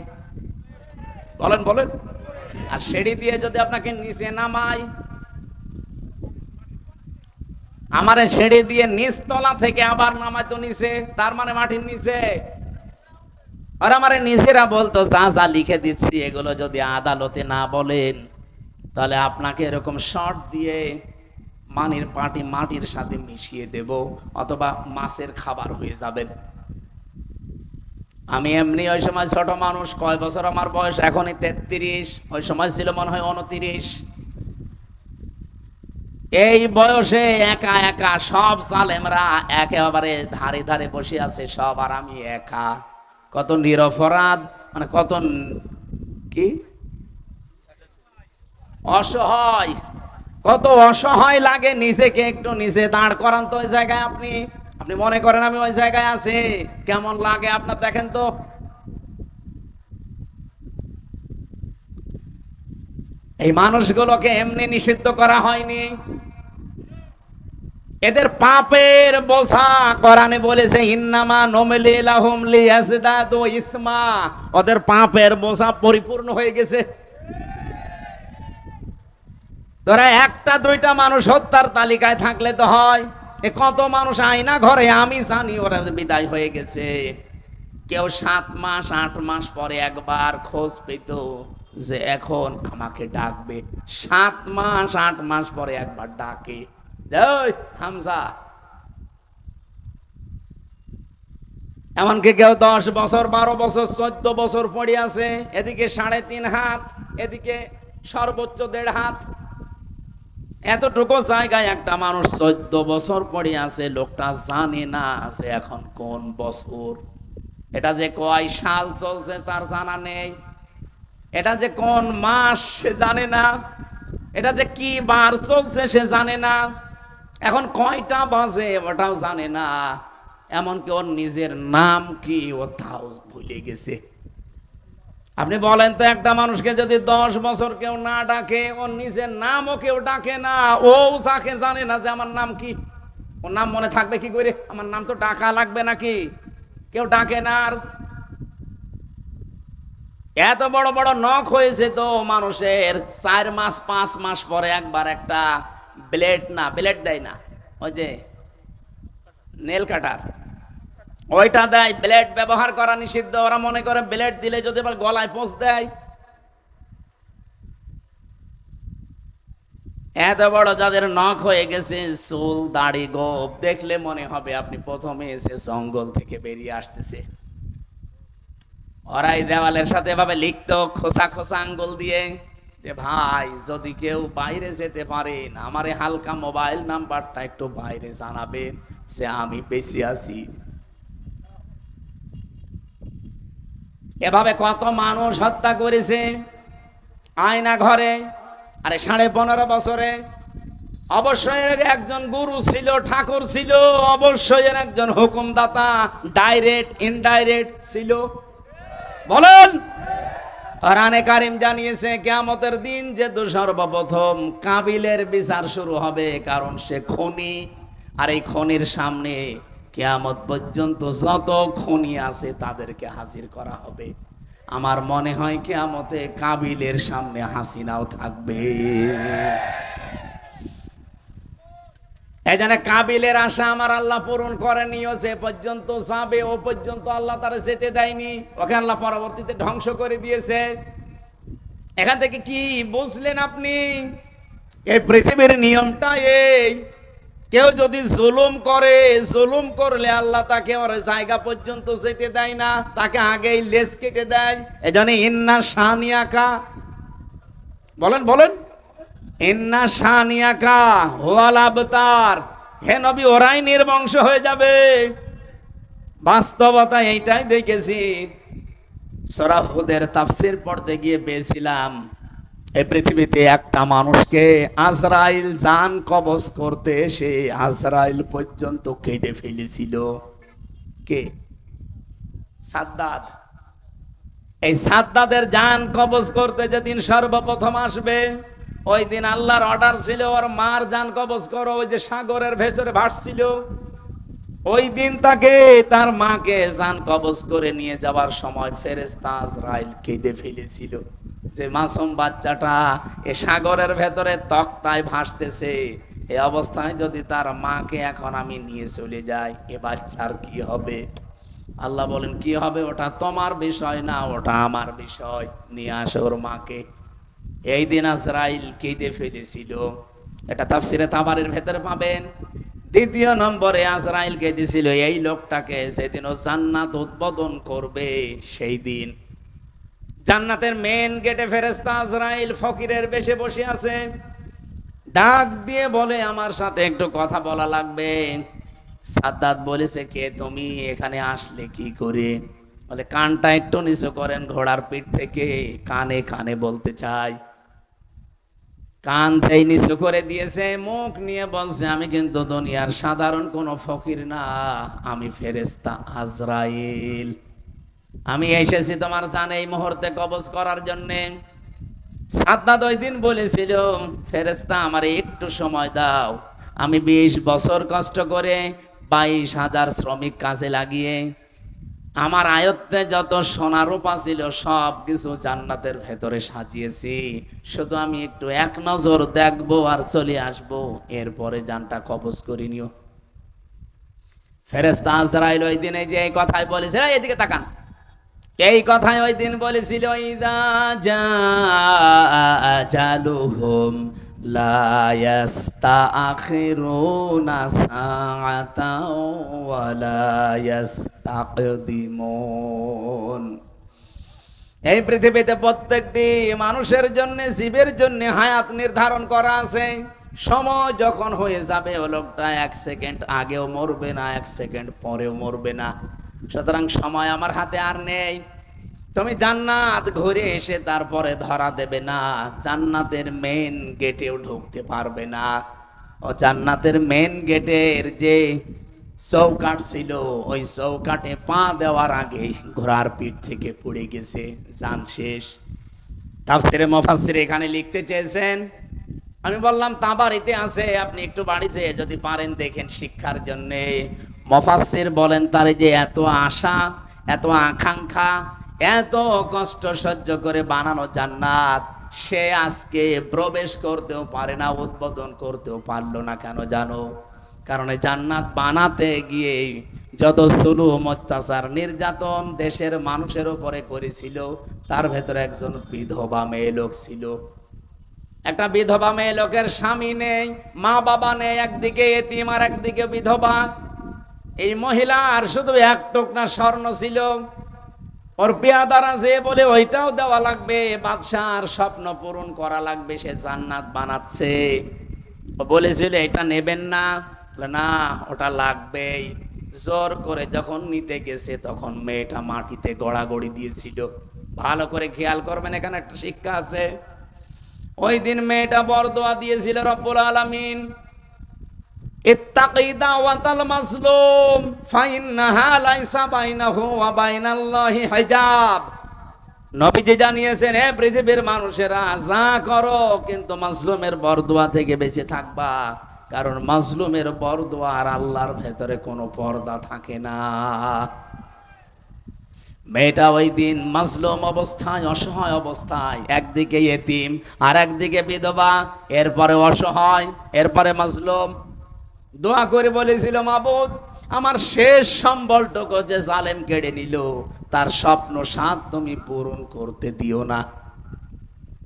বলেন বলেন? আর সিঁড়ি দিয়ে যদি আপনাকে নিচে নামায়, আমার সিঁড়ি দিয়ে নিচতলা থেকে আবার নামায় তো নিচে, তার মানে মাটির নিচে। আর আমার নিচেরা বলতো, যা যা লিখে দিচ্ছি এগুলো যদি আদালতে না বলেন, তাহলে আপনাকে এরকম শর্ট দিয়ে মাটির সাথে মিশিয়ে দেব, অথবা মাছের খাবার হয়ে যাবেন। আমি এমনি ওই সময় ছোট মানুষ, কয় বছর আমার বয়স, এখনই 33, ওই সময় ছিল মনে হয় 29। এই বয়সে একা একা সব জালেমরা একেবারে ধারে ধারে বসে আছে সব, আর আমি একা। কত নিরপরাধ, মানে কত কি অসহায়, কত অসহায় লাগে নিজেকে। একটু নিজে দাঁড় করান তো ওই জায়গায়। আপনি মনে করেন আমি ওই জায়গায় আছি, কেমন লাগে আপনার দেখেন তো। এই মানুষগুলোকে এমনি নিষিদ্ধ করা হয়নি, এদের পাপের বোঝা কোরআনে বলেছে ইন্নামা নুমলি লাহুম লিয়াজদাদু ইসমা। ওদের পাপের বোঝা পরিপূর্ণ হয়ে গেছে। তোরা একটা দুইটা মানুষ হত্যার তালিকায় থাকলে তো হয়, এ কত মানুষ আয়না ঘরে আমি জানি ওরা বিদায় হয়ে গেছে। কেউ 7 মাস 8 মাস পরে একবার খোঁজ পেত যে এখন আমাকে ডাকবে। 7 মাস 8 মাস পরে একবার ডাকে, এই হামজা। এমনকি কেউ 10 বছর 12 বছর 14 বছর পড়ে আছে, এদিকে 3.5 হাত, এদিকে সর্বোচ্চ 1.5 হাত, এতটুকু জায়গায় একটা মানুষ 14 বছর পড়ে আছে। লোকটা জানে না যে এখন কোন বছর, এটা যে কয় সাল চলছে তার জানা নেই, এটা যে কোন মাস সে জানে না, এটা যে কি বার চলছে সে জানে না, এখন কয়টা বাজে ওটাও জানে না, এমনকি ওর নিজের নাম কি ও তাও ভুলে গেছে। আপনি বলেন তো, একটা মানুষকে যদি 10 বছর কেউ না ডাকে, ওর নিজের নামও কেউ ডাকে না, ও যাকে জানে না যে আমার নাম কি, ওর নাম মনে থাকবে কি করে? আমার নাম তো ডাকা লাগবে নাকি? কেউ ডাকে না। আর এত বড় বড় নখ হয়েছে তো মানুষের, 4 মাস 5 মাস পরে একবার একটা ব্লেড দেয় না, ওই যে নেল কাটার, ওইটা দেয়। ব্লেড ব্যবহার করা নিষিদ্ধ। ওরা মনে করে ব্লেড দিলে যদি আবার গলায় পোঁচ দেয়। এত বড় যাদের নখ হয়ে গেছে, চুল দাড়ি গোপ দেখলে মনে হবে আপনি প্রথমে এসে জঙ্গল থেকে বেরিয়ে আসতেছে। ওরাই দেওয়ালের সাথে এভাবে লিখতো খোসা খোসা আঙ্গুল দিয়ে যে ভাই যদি কেউ বাইরে যেতে পারেন, আমার এই হালকা মোবাইল নাম্বারটা একটু বাইরে জানাবেন যে আমি বেঁচে আছি। এভাবে কত মানুষ হত্যা করেছে আয়না ঘরে। আরে 15.5 বছরে অবশ্যই একজন গুরু ছিল, ঠাকুর ছিল, অবশ্যই একজন হুকুমদাতা ডাইরেক্ট ইনডাইরেক্ট ছিল। বলেন, কোরআনে কারীম জানিয়েছে কিয়ামতের দিন যে সর্বপ্রথম কাবিলের বিচার শুরু হবে, কারণ সে খনি। আর এই খনির সামনে কিয়ামত পর্যন্ত যত খনি আছে তাদেরকে হাজির করা হবে। আমার মনে হয় কিয়ামতে কাবিলের সামনে হাসিনাও থাকবে। এই জন্য কাবিলের আশা আমার আল্লাহ পূরণ করেনি। ও যে পর্যন্ত যাবে ও পর্যন্ত আল্লাহ তারা যেতে দেয়নি, ওকে আল্লাহ পরবর্তীতে ধ্বংস করে দিয়েছে। এখান থেকে কি বুঝলেন আপনি? এই পৃথিবীর নিয়মটা এই, কেউ যদি জুলুম করে, জুলুম করলে আল্লাহ তাকে ওর জায়গা পর্যন্ত যেতে দেয় না, তাকে আগেই লেজ কেটে দেয়। এই জন্য ইন্না শানিয়াকা, বলেন বলেন, ইন্না শানিয়াকা হুয়াল আবতার, হে নবী ওরাই নির্বংশ হয়ে যাবে। বাস্তবতা এইটাই দেখেছি। সূরা হুদের তাফসীর পড়তে গিয়ে পেয়েছিলাম এই পৃথিবীতে একটা মানুষকে আজরাইল জান কবজ করতে এসে আজরাইল পর্যন্ত কেটে ফেলেছিল। কে? সাদ্দাত। এই সাদ্দাদের জান কবজ করতে যেদিন সর্বপ্রথম আসবে, ওই দিন আল্লাহর অর্ডার ছিল ওর মার জান কবজ করো। ওই যে সাগরের ভেতরে ভাসছিল, ওই দিন তাকে তার মাকে জান কবজ করে নিয়ে যাবার সময় ফেরেশতা আজরাইল কেঁদে ফেলেছিল যে মাসুম বাচ্চাটা এ সাগরের ভেতরে তক্তায় ভাসতেছে, এই অবস্থায় যদি তার মাকে এখন আমি নিয়ে চলে যাই, এ বাচ্চার কি হবে? আল্লাহ বলেন কি হবে ওটা তোমার বিষয় না, ওটা আমার বিষয়, নিয়ে আসো ওর মাকে। এই দিন আজরাইল কেঁদে ফেলেছিল। এটা তাফসিরে তাবারির ভেতরে পাবেন। দ্বিতীয় নম্বরে আজরাইল কেঁদেছিল এই লোকটাকে সেদিন ও জান্নাত উদ্বোধন করবে। সেই দিন জান্নাতের মেন গেটে ফেরেশতা আজরাইল ফকিরের বেশে বসে আছে, ডাক দিয়ে বলে আমার সাথে একটু কথা বলা লাগবে। সাদ্দাত বলেছে কে তুমি, এখানে আসলে কি করে? বলে কানটা একটু নিচু করেন ঘোড়ার পিঠ থেকে, কানে কানে বলতে চাই। কান যেই নিচু করে দিয়েছে, মুখ নিয়ে বলছে আমি কিন্তু দুনিয়ার সাধারণ কোন ফকির না, আমি ফেরেশতা আজরাইল, আমি এসেছি তোমার জান এই মুহূর্তে কবজ করার জন্যে। সাদ্দাত ওই দিন বলেছিল ফেরেশতা আমার একটু সময় দাও, আমি 20 বছর কষ্ট করে 22,000 শ্রমিক কাজে লাগিয়ে আমার আয়ত্তে যত সোনা রূপা ছিল সব কিছু জান্নাতের ভেতরে সাজিয়েছি, শুধু আমি একটু এক নজর দেখবো আর চলে আসবো, এরপরে জানটা কবজ করে নিও। ফেরেশতা আজরাইল ওই দিনে যে এই কথাই বলেছে, এদিকে তাকান, এই কথাই ওই দিন বলেছিল, ইযা জাআ আজালুহুম লা ইস্তাখিরুনা সাআতাও ওয়া লা ইস্তাকদিমুন। এই পৃথিবীতে প্রত্যেকটি মানুষের জন্য, জীবের জন্য হায়াত নির্ধারণ করা আছে। সময় যখন হয়ে যাবে, ও লোকটা 1 সেকেন্ড আগেও মরবে না, 1 সেকেন্ড পরেও মরবে না। সুতরাং সময় আমার হাতে আর নেই। তুমি জান্নাত ঘুরে এসে তারপরে ধরা দেবে না, জান্নাতের মেন গেটেও ঢুকতে পারবে না। ও জান্নাতের মেন গেটের যে চৌকাঠ ছিল, ওই চৌকাঠে পা দেওয়ার আগেই ঘোড়ার পিঠ থেকে পড়ে গেছে, জান শেষ। তাফসিরে মুফাসসির এখানে লিখতে চেয়েছেন, আমি বললাম তাবারিতে আছে, আপনি একটু বাড়িতে যদি পারেন দেখেন শিক্ষার জন্য। মুফাসসির বলেন, তার যে এত আশা, এত আকাঙ্ক্ষা, এত কষ্ট সহ্য করে বানানো জান্নাত, সে আজকে প্রবেশ করতেও পারে না, উদ্বোধন করতেও পারলো না। কেন জানো? কারণ এই জান্নাত বানাতে গিয়ে যত জুলুম, অত্যাচার, নির্যাতন দেশের মানুষের উপরে করেছিল, তার ভেতরে একজন বিধবা মেয়ে লোক ছিল। একটা বিধবা মেয়ে লোকের স্বামী নেই, মা বাবা নেই, একদিকে এতিম আর একদিকে বিধবা। এই মহিলার শুধু 1 টুকরা স্বর্ণ ছিল, ওর পেয়াদারা যে বলে ওইটাও দেওয়া লাগবে, বাদশার স্বপ্ন পূরণ করা লাগবে, সে জান্নাত বানাচ্ছে। ও বলেছিল এটা নেবেন না, না ওটা লাগবেই। জোর করে যখন নিতে গেছে, তখন মেয়েটা মাটিতে গড়াগড়ি দিয়েছিল। ভালো করে খেয়াল করবেন, এখানে একটা শিক্ষা আছে। ওই দিন মেয়েটা বরদোয়া দিয়েছিল, রব্বুল আলামিন ইত্তাকি দাওয়াতাল মাজলুম ফাইন্নাহা লাইসা বাইনাহু ওয়া বাইনাল্লাহি হিজাব। নবীজি জানিয়েছেন, হে পৃথিবীর মানুষেরা, যা করো কিন্তু মাজলুমের বরদোয়া থেকে বেঁচে থাকবা, কারণ মাজলুমের বরদোয়া আর আল্লাহর ভেতরে কোনো পর্দা থাকে না। মেয়েটা ওই দিন মাজলুম অবস্থায়, অসহায় অবস্থায়, একদিকে এতিম আর একদিকে বিধবা, এরপরে অসহায়, এরপরে মাজলুম। দোয়া করে বলেছিল, মাবুদ আমার শেষ সম্বলটুকু যে জালেম কেড়ে নিল, তার স্বপ্ন সাত তুমি পূরণ করতে দিও না।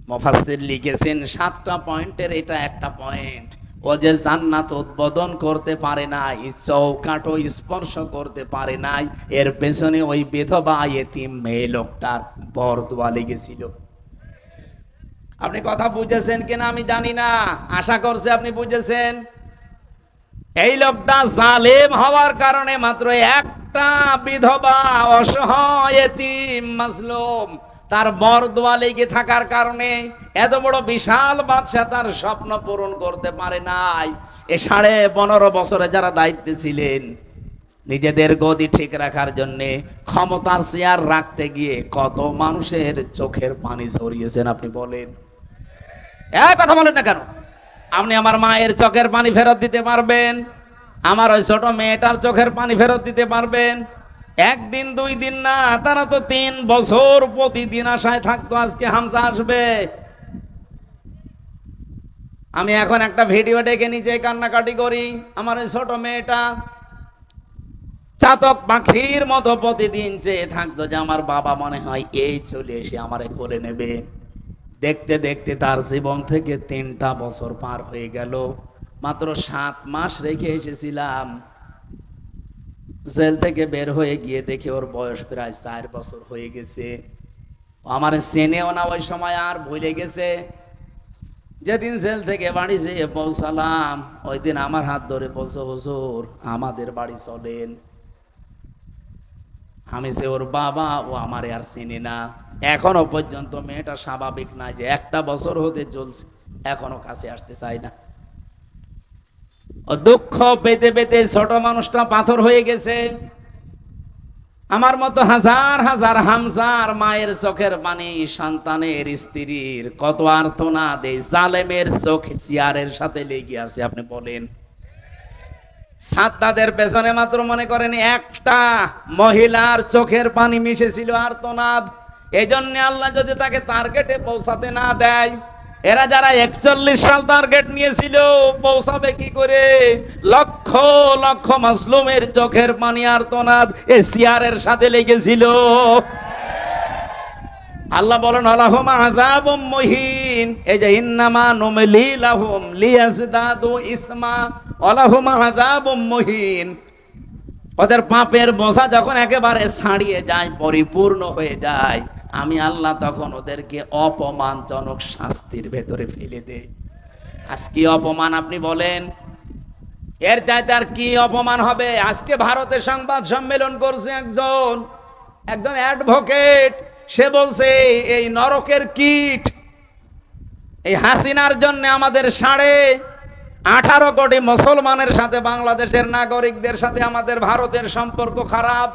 মুফাসসির লিখেছেন 7টা পয়েন্টের এটা একটা পয়েন্ট। ও যে জান্নাত উদ্বোধন করতে পারে নাই, চৌকাঠও স্পর্শ করতে পারে নাই, এর পেছনে ওই বিধবা এতিম মেয়ে লোকটার বরদোয়া লেগেছিল। আপনি কথা বুঝেছেন কিনা আমি জানি না, আশা করছি আপনি বুঝেছেন। এই লোকটা জালেম হওয়ার কারণে মাত্র একটা বিধবা, অসহায়, এতিম, মাজলুম, তার বরদোয়া লেগে থাকার কারণে এত বড় বিশাল বাদশা তার স্বপ্ন পূরণ করতে পারে নাই। এ 15.5 বছরে যারা দায়িত্বে ছিলেন, নিজেদের গদি ঠিক রাখার জন্য, ক্ষমতার চেয়ার রাখতে গিয়ে কত মানুষের চোখের পানি ঝরিয়েছেন আপনি বলেন। কথা বলেন না কেন? আপনি আমার মায়ের চোখের পানি ফেরত দিতে পারবেন? আমার ওই ছোট মেয়েটার চোখের পানি ফেরত দিতে পারবেন? 1 দিন 2 দিন না, তারা তো 3 বছর প্রতিদিন আশায় থাকতো আজকে হামজা আসবে। আমি এখন একটা ভিডিও দেখে নিজে কান্নাকাটি করি। আমার ওই ছোট মেয়েটা চাতক পাখির মতো প্রতিদিন চেয়ে থাকতো যে আমার বাবা মনে হয় এই চলে এসে আমারে কোলে নেবে। দেখতে দেখতে তার জীবন থেকে 3টা বছর পার হয়ে গেল। মাত্র 7 মাস রেখে এসেছিলাম, জেল থেকে বের হয়ে গিয়ে দেখি ওর বয়স প্রায় 4 বছর হয়ে গেছে। আমার চেনেও না ওই সময়, আর ভুলে গেছে। যেদিন জেল থেকে বাড়ি যেয়ে পৌঁছালাম, ওই দিন আমার হাত ধরে বলছো, হুজুর আমাদের বাড়ি চলেন। আমি যে ওর বাবা, ও আমারে আর চিনি না। এখনো পর্যন্ত মেয়েটা স্বাভাবিক না, যে 1টা বছর হতে চলছে, এখনো কাছে আসতে চায় না। ও দুঃখ পেতে পেতে ছোট মানুষটা পাথর হয়ে গেছে। আমার মতো হাজার হাজার হামজার মায়ের চোখের পানি, সন্তানের, স্ত্রীর কত আর্তনাদ এই জালেমের চোখ চেয়ারের সাথে লেগে আছে আপনি বলেন। সাদ্দাদের পেছনে মাত্র মনে করেন একটা মহিলার চোখের পানি মিশেছিল, আর্তনাদ। এই জন্য আল্লাহ যদি তাকে টার্গেটে পৌঁছাতে না দেয়, এরা যারা 41 সাল টার্গেট নিয়েছিল, পৌঁছাবে কি করে? লক্ষ লক্ষ মাজলুমের চোখের পানি, আর্তনাদ এ চেয়ারের সাথে লেগেছিল। আল্লাহ বলেন আলাহুম আযাবুম মুহিন, এই যে ইন্নামা নুমলি লাহুম লিয়াজদাদু ইসমা আলাহুম আযাবুম মুহিন, ওদের পাপের বোঝা যখন একেবারে ছাড়িয়ে যায়, পরিপূর্ণ হয়ে যায়, আমি আল্লাহ তখন ওদেরকে অপমানজনক শাস্তির ভেতরে ফেলে দেই। আজ কি অপমান আপনি বলেন, এর চাইতে আর কি অপমান হবে? আজকে ভারতে সংবাদ সম্মেলন করছে একজন অ্যাডভোকেট, সে বলছে এই নরকের কীট, এই হাসিনার জন্য আমাদের 18.5 কোটি মুসলমানের সাথে, বাংলাদেশের নাগরিকদের সাথে আমাদের ভারতের সম্পর্ক খারাপ।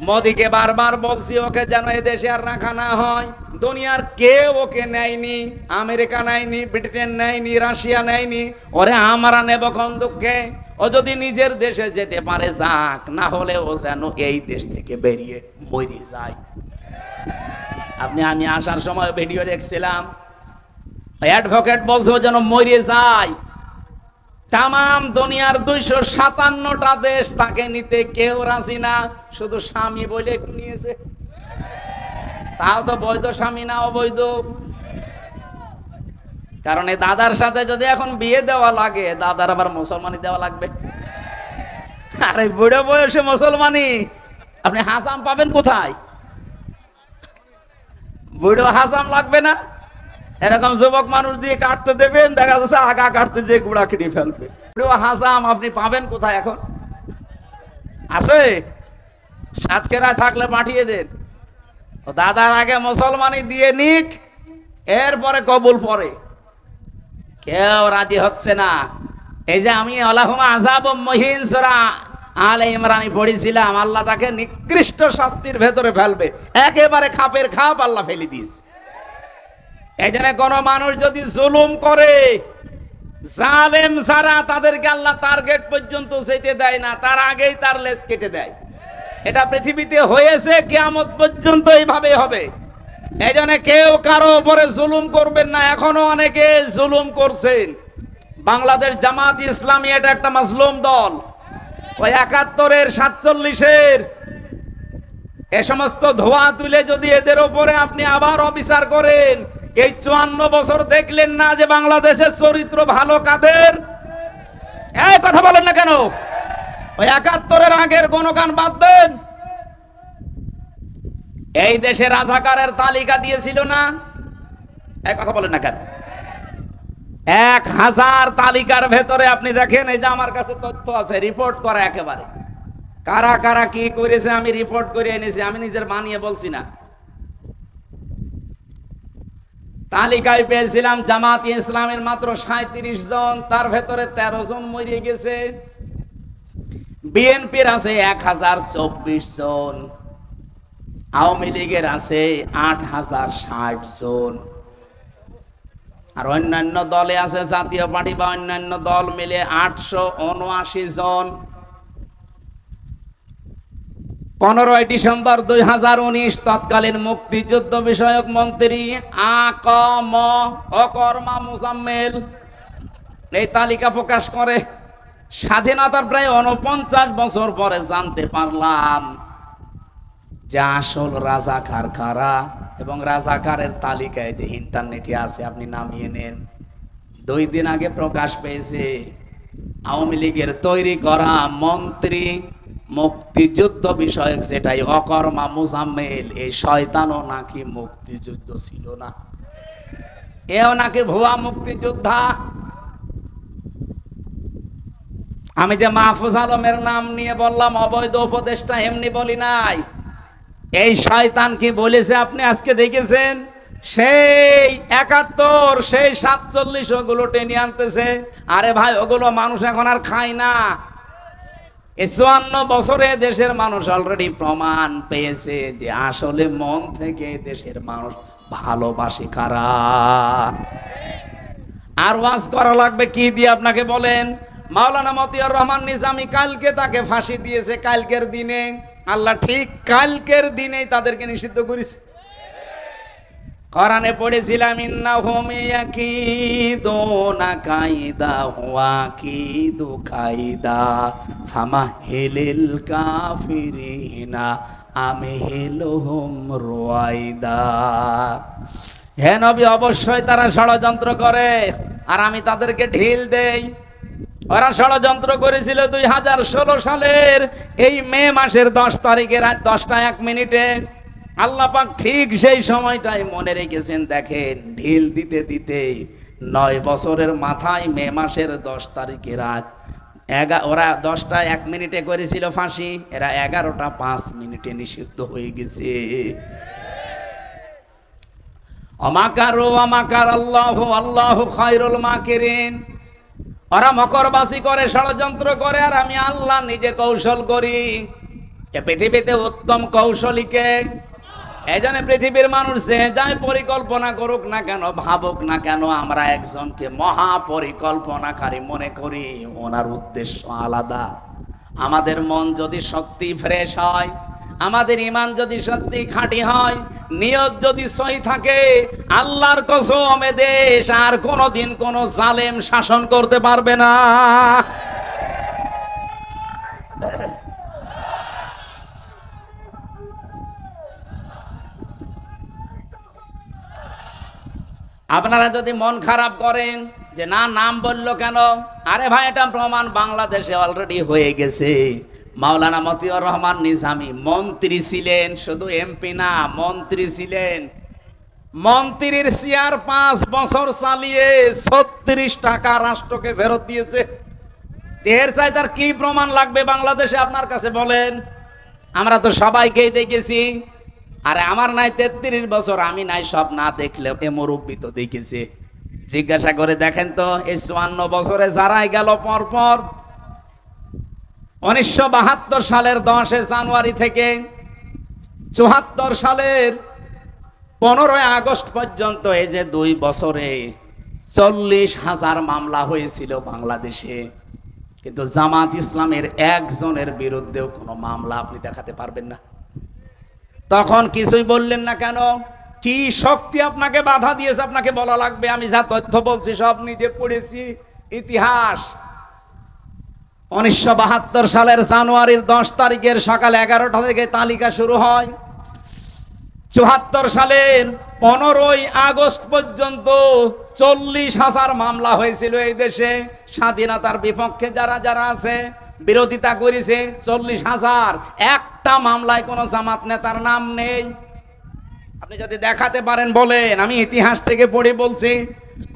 মোদিকে বারবার বলছি ওকে যেন এদেশে আর রাখা না হয়। দুনিয়ার কেউ ওকে নেয়নি, আমেরিকা নেয়নি, ব্রিটেন নেয়নি, রাশিয়া নেয়নি, ওরে আমরা নেব কোন দুঃখে? ও যদি নিজের দেশে যেতে পারে যাক, না হলে ও যেন এই দেশ থেকে বেরিয়ে মরে যায়। আমি আসার সময় ভিডিও দেখছিলাম, অ্যাডভোকেট বলছে ও যেন মরে যায়। তামাম দুনিয়ার 257টা দেশ তাকে নিতে কেউ রাজি না, শুধু স্বামী বলে একটু নিয়েছে, তাও তো বৈধ স্বামী না, অবৈধ। কারণ এই দাদার সাথে যদি এখন বিয়ে দেওয়া লাগে, দাদার আবার মুসলমানি দেওয়া লাগবে। আরে বুড়ো বয়সে মুসলমানি আপনি হাসাম পাবেন কোথায়? বুড়ো হাসাম লাগবে না, এরকম যুবক মানুষ দিয়ে কাটতে দেবেন, দেখা যাচ্ছে আগা কাটতে যে গুড়া কেটে ফেলবে। বুড়ো হাসাম আপনি পাবেন কোথায়? এখন আছে, সাতক্ষীরায় থাকলে পাঠিয়ে দেন। দাদার আগে মুসলমানি দিয়ে নিক, এরপরে কবুল পরে। কেউ রাজি হচ্ছে না। এই যে আমি আলাহুমা আযাবুম মুহিন সূরা আলে ইমরানি পড়েছিলাম, আল্লাহ তাকে নিকৃষ্ট শাস্তির ভেতরে ফেলবে, একেবারে খাপের খাপ আল্লাহ ফেলে দিয়েছে। এই জন্য কোন মানুষ যদি জুলুম করে, জালেম যারা, তাদেরকে আল্লাহ টার্গেট পর্যন্ত যেতে দেয় না, তার আগেই তার লেজ কেটে দেয়। এটা পৃথিবীতে হয়েছে, কিয়ামত পর্যন্ত এইভাবে হবে। এই জন্য কেউ কারো উপরে জুলুম করবেন না। এখনো অনেকে জুলুম করছেন। বাংলাদেশ জামাত ইসলামী এটা একটা মাজলুম দল। ওই 71-এর 47-এর এ সমস্ত ধোয়া তুলে যদি এদের উপরে আপনি আবার অবিচার করেন, এই 54 বছর দেখলেন না যে বাংলাদেশের চরিত্র ভালো কাদের? এই কথা বলেন না কেন? ওই 71-এর আগের গণগান বাদ দেন। এই দেশে রাজাকারের তালিকা দিয়েছিল না? এই কথা বলেন না কেন? 1000 তালিকার ভেতরে আপনি দেখেন, এই যে আমার কাছে তথ্য আছে, রিপোর্ট করা একেবারে, কারা কারা কি করেছে আমি রিপোর্ট করে এনেছি, আমি নিজের বানিয়ে বলছি না। তালিকায় পেয়েছিলাম জামাত ইসলামের মাত্র 37 জন, তার ভেতরে 13 জন মরে গেছে। বিএনপির আছে 1024 জন, আওয়ামী লীগের আছে 8060 জন, আর অন্যান্য দলে আছে, জাতীয় পার্টি বা অন্যান্য দল মিলে 879 জন। 15 ডিসেম্বর 2019 তৎকালীন মুক্তিযুদ্ধ বিষয়ক মন্ত্রী অকর্মা মুজাম্মেল এই তালিকা প্রকাশ করে। স্বাধীনতার প্রায় 49 বছর পরে জানতে পারলাম যে আসল রাজাকার কারা, এবং রাজাকারের তালিকায় যে ইন্টারনেটে আছে, আপনি নামিয়ে নেন। 2 দিন আগে প্রকাশ পেয়েছে আওয়ামী লীগের তৈরি করা মন্ত্রী মুক্তিযুদ্ধ বিষয়ক, সেটাই অকর্মা মুজাম্মেল। এই শয়তানও নাকি মুক্তিযুদ্ধ ছিল না, এও নাকি ভুয়া মুক্তিযোদ্ধা। আমি যে মাহফুজ আলমের নাম নিয়ে বললাম অবৈধ উপদেষ্টা, এমনি বলি নাই। এই শয়তান কি বলেছে আপনি আজকে দেখেছেন? সেই 71, সেই 47 ওগুলো টেনে আনতেছে। আরে ভাই, ওগুলো মানুষ এখন আর খায় না। এই 54 বছরে দেশের মানুষ অলরেডি প্রমাণ পেয়েছে যে আসলে মন থেকে দেশের মানুষ ভালোবাসে কারা। আর ওয়াজ করা লাগবে কি দিয়ে আপনাকে বলেন? মাওলানা মতিয়ার রহমান নিজামী কালকে তাকে ফাঁসি দিয়েছে, কালকের দিনে। আল্লাহ ঠিক কালকের দিনেই তাদেরকে নিষিদ্ধ করেছে। কোরআনে পড়েছিলাম ইন্নাহুম ইয়াকিদুনা কায়দা ওয়া কিদু কায়দা ফামাহিলিল কাফিরিনা আমহিলুহুম রুয়াইদা। হে নবী, অবশ্যই তারা ষড়যন্ত্র করে আর আমি তাদেরকে ঢিল দেই। ওরা ষড়যন্ত্র করেছিল 2016 সালের এই মে মাসের 10 তারিখে রাত 10টা 1 মিনিটে। আল্লাহ পাক ঠিক সেই সময়টাই মনে রেখেছেন। দেখেন, ঢিল দিতে দিতে 9 বছরের মাথায় মে মাসের 10 তারিখে রাত ওরা 10টা 1 মিনিটে করেছিল ফাঁসি, এরা 11টা 5 মিনিটে নিষিদ্ধ হয়ে গেছে। অমাকারু অমাকার আল্লাহু আল্লাহু খায়রুল মাকিরিন। ওরা মকরবাসী করে, ষড়যন্ত্র করে, আর আমি আল্লাহ নিজে কৌশল করি। এ পৃথিবীতে উত্তম কৌশলীকে। এই জন্য পৃথিবীর মানুষ যে যাই পরিকল্পনা করুক না কেন, ভাবুক না কেন, আমরা একজনকে মহা পরিকল্পনাকারী মনে করি। ওনার উদ্দেশ্য আলাদা। আমাদের মন যদি সত্যি ফ্রেশ হয়, আমাদের ঈমান যদি সত্যি খাঁটি হয়, নিয়ত যদি সহি থাকে, আল্লাহর কসম এ দেশ আর কোনোদিন কোনো জালেম শাসন করতে পারবে না। আপনারা যদি মন খারাপ করেন যে না, নাম বললো কেন, আরে ভাই, এটা প্রমাণ বাংলাদেশে অলরেডি হয়ে গেছে। মাওলানা মতিউর রহমান নিজামী মন্ত্রী ছিলেন, শুধু এমপি না, মন্ত্রী ছিলেন। মন্ত্রীর চেয়ার 5 বছর চালিয়ে 36 টাকা রাষ্ট্রকে ফেরত দিয়েছে। এর চাই তার কি প্রমাণ লাগবে বাংলাদেশে আপনার কাছে বলেন? আমরা তো সবাইকেই দেখেছি। আরে আমার নাই 33 বছর, আমি নাই সব না দেখলে এ মুরব্বী তো দেখেছে। জিজ্ঞাসা করে দেখেন তো, এই 54 বছরে যারাই গেল পরপর 1972 সালের 10 জানুয়ারি থেকে 74 সালের 15 আগস্ট পর্যন্ত, এই যে 2 বছরে 40,000 মামলা হয়েছিল বাংলাদেশে। কিন্তু জামাত ইসলামের একজনের বিরুদ্ধেও কোনো মামলা আপনি দেখাতে পারবেন না। তখন কিছুই বললেন না কেন? কি শক্তি আপনাকে বাধা দিয়েছে? আপনাকে বলা লাগবে? আমি যা তথ্য বলছি সব নিজে পড়েছি, ইতিহাস। 1972 সালের জানুয়ারির 10 তারিখের সকাল 11টা থেকে তালিকা শুরু হয়। 74 সালের 15 আগস্ট পর্যন্ত 40,000 মামলা হয়েছিল এই দেশে। স্বাধীনতার বিপক্ষে যারা যারা আছে, বিরোধিতা করেছে 40,000। একটা মামলায় কোনো জামাত নেতার নাম নেই। আপনি যদি দেখাতে পারেন বলেন, আমি ইতিহাস থেকে পড়ে বলছি।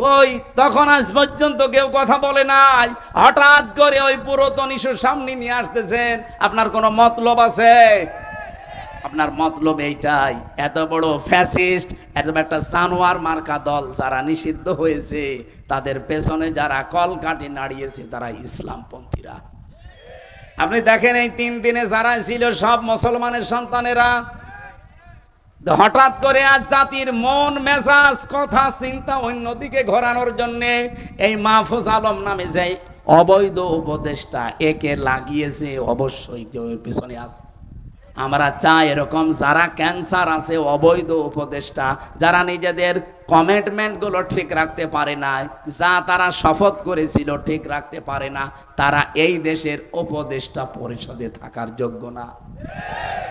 কই, তখন আজ পর্যন্ত কেউ কথা বলে নাই। হঠাৎ করে ওই পুরাতন ইস্যুর সামনে নিয়ে আসতেছেন। আপনার কোনো মতলব আছে? আপনার মতলব এইটাই, এত বড় ফ্যাসিস্ট, এত একটা জানোয়ার মার্কা দল যারা নিষিদ্ধ হয়েছে, তাদের পেছনে যারা কলকাঠি নাড়িয়েছে তারা ইসলামপন্থীরা। আপনি দেখেন, এই 3 দিনে যারা ছিল সব মুসলমানের সন্তানেরা। হঠাৎ করে আজ জাতির মন মেজাজ কথা চিন্তা অন্যদিকে ঘোরানোর জন্য এই মাহফুজ আলম নামে যে অবৈধ উপদেষ্টা, একে লাগিয়েছে। অবশ্যই কেউ এর পিছনে আছে। আমরা চাই এরকম যারা ক্যান্সার আছে, অবৈধ উপদেষ্টা, যারা নিজেদের কমিটমেন্টগুলো ঠিক রাখতে পারে না, যা তারা শপথ করেছিল ঠিক রাখতে পারে না, তারা এই দেশের উপদেষ্টা পরিষদে থাকার যোগ্য না।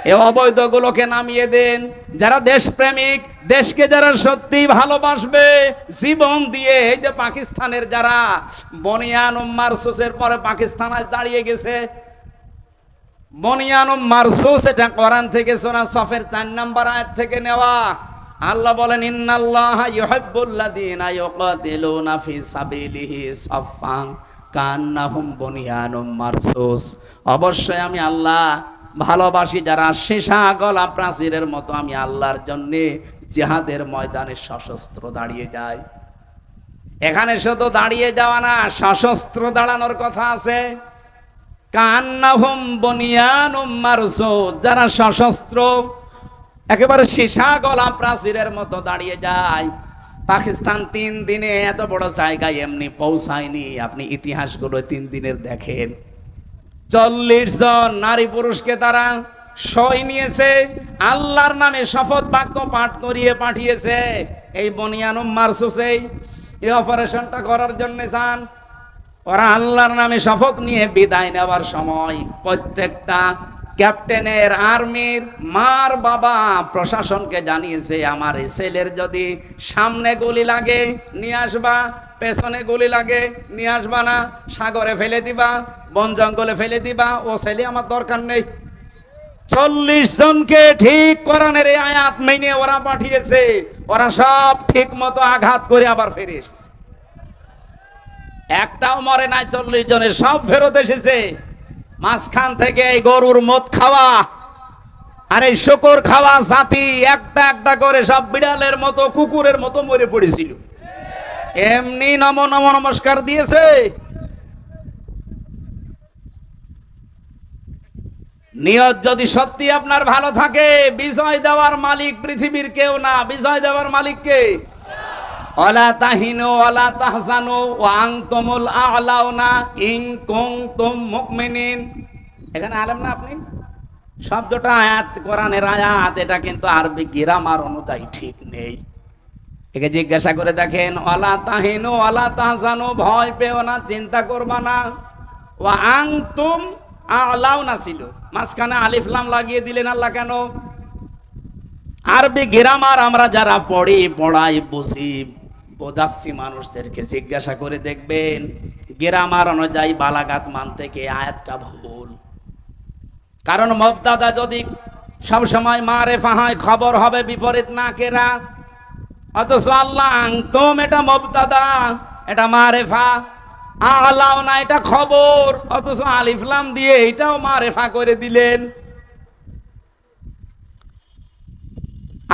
এই অবৈধগুলোকে নামিয়ে দেন। যারা দেশপ্রেমিক, দেশকে যারা সত্যি ভালোবাসবে জীবন দিয়ে, এই যে পাকিস্তানের যারা বনিয়ান মারসুসের পরে পাকিস্তান আজ দাঁড়িয়ে গেছে। বনিয়ান মারসুস, এটা কোরআন থেকে সূরা সফের 4 নম্বর আয়াত থেকে নেওয়া। আল্লাহ বলেন, ইন্নাল্লাহা ইউহিব্বুল্লাযীনা ইউকাতিলুনা ফি সাবিলিহি সাফফান কান্নাহুম বুনিয়ানুম মারসুস। অবশ্যই আমি আল্লাহ ভালোবাসি যারা সীসা গলা প্রাচীরের মতো আমি আল্লাহর জন্য জিহাদের ময়দানে সশস্ত্র দাঁড়িয়ে যায়। এখানে শুধু দাঁড়িয়ে যাওয়া না, সশস্ত্র দাঁড়ানোর কথা আছে। কান্নাহুম বুনিয়ানুম মারসুস, যারা সশস্ত্র একেবারে সীসা গলা প্রাচীরের মতো দাঁড়িয়ে যায়। পাকিস্তান 3 দিনে এত বড় জায়গায় এমনি পৌঁছায়নি। আপনি ইতিহাসগুলো 3 দিনের দেখেন। 40 জন নারী পুরুষকে তারা সই নিয়েছে, আল্লাহর নামে শপথ বাক্য পাঠ করিয়ে পাঠিয়েছে। এই বনিয়ানুম মারসুসে এই অপারেশনটা করার জন্য যান। ওরা আল্লাহর নামে শপথ নিয়ে বিদায় নেওয়ার সময় প্রত্যেকটা ক্যাপ্টেনের আর্মির মার বাবা প্রশাসনকে জানিয়েছে, আমার এই ছেলের যদি সামনে গুলি লাগে নিয়ে আসবা, পেছনে গুলি লাগে নিয়ে আসবা না, সাগরে ফেলে দিবা, বন জঙ্গলে ফেলে দিবা, ও ছেলে আমার দরকার নেই। 40 জনকে ঠিক কোরআনের এই আয়াত মেনে ওরা পাঠিয়েছে, ওরা সব ঠিক মতো আঘাত করে আবার ফিরে এসেছে, একটাও মরে নাই। 40 জনের সব ফেরত এসেছে। মাঝখান থেকে এই গরুর মদ খাওয়া আর এই শুকর খাওয়া জাতি একটা একটা করে সব বিড়ালের মতো কুকুরের মতো মরে পড়েছিল। এমনি নমো নমো নমস্কার দিয়েছে। নিয়ত যদি সত্যি আপনার ভালো থাকে, বিজয় দেওয়ার মালিক পৃথিবীর কেউ না, বিজয় দেওয়ার মালিক কে? ওয়ালা তাহিনু ওয়ালা তাহজানু ওয়া আনতুমুল আ'লাউনা ইন কুনতুম মুমিনিন। এখানে আলেম না আপনি? শব্দটা আয়াত, কোরআনের আয়াত, এটা কিন্তু আরবি গ্রামার অনুযায়ী ঠিক নেই। একে জিজ্ঞাসা করে দেখেন, ওয়ালা তাহিনু ওয়ালা তাহজানু, ভয় পেও না, চিন্তা করবা না, ওয়া আনতুম আ'লাউনা ছিল, মাঝখানে আলিফ লাম লাগিয়ে দিলেন আল্লাহ কেন? আরবি গ্রামার আমরা যারা পড়ি, পড়াই, বুঝি, বোঝাচ্ছি মানুষদেরকে, জিজ্ঞাসা করে দেখবেন গ্রামার অনুযায়ী বালাগাত মান থেকে আয়াতটা ভুল। কারণ মুবতাদা যদি সবসময় মারেফা হয়, খবর হবে বিপরীত নাকেরা, অথচ আল্লাহ আনতুম এটা মুবতাদা, এটা মারেফা, আ'লাউনা এটা খবর, অথচ আলিফ লাম দিয়ে এটাও মারেফা করে দিলেন।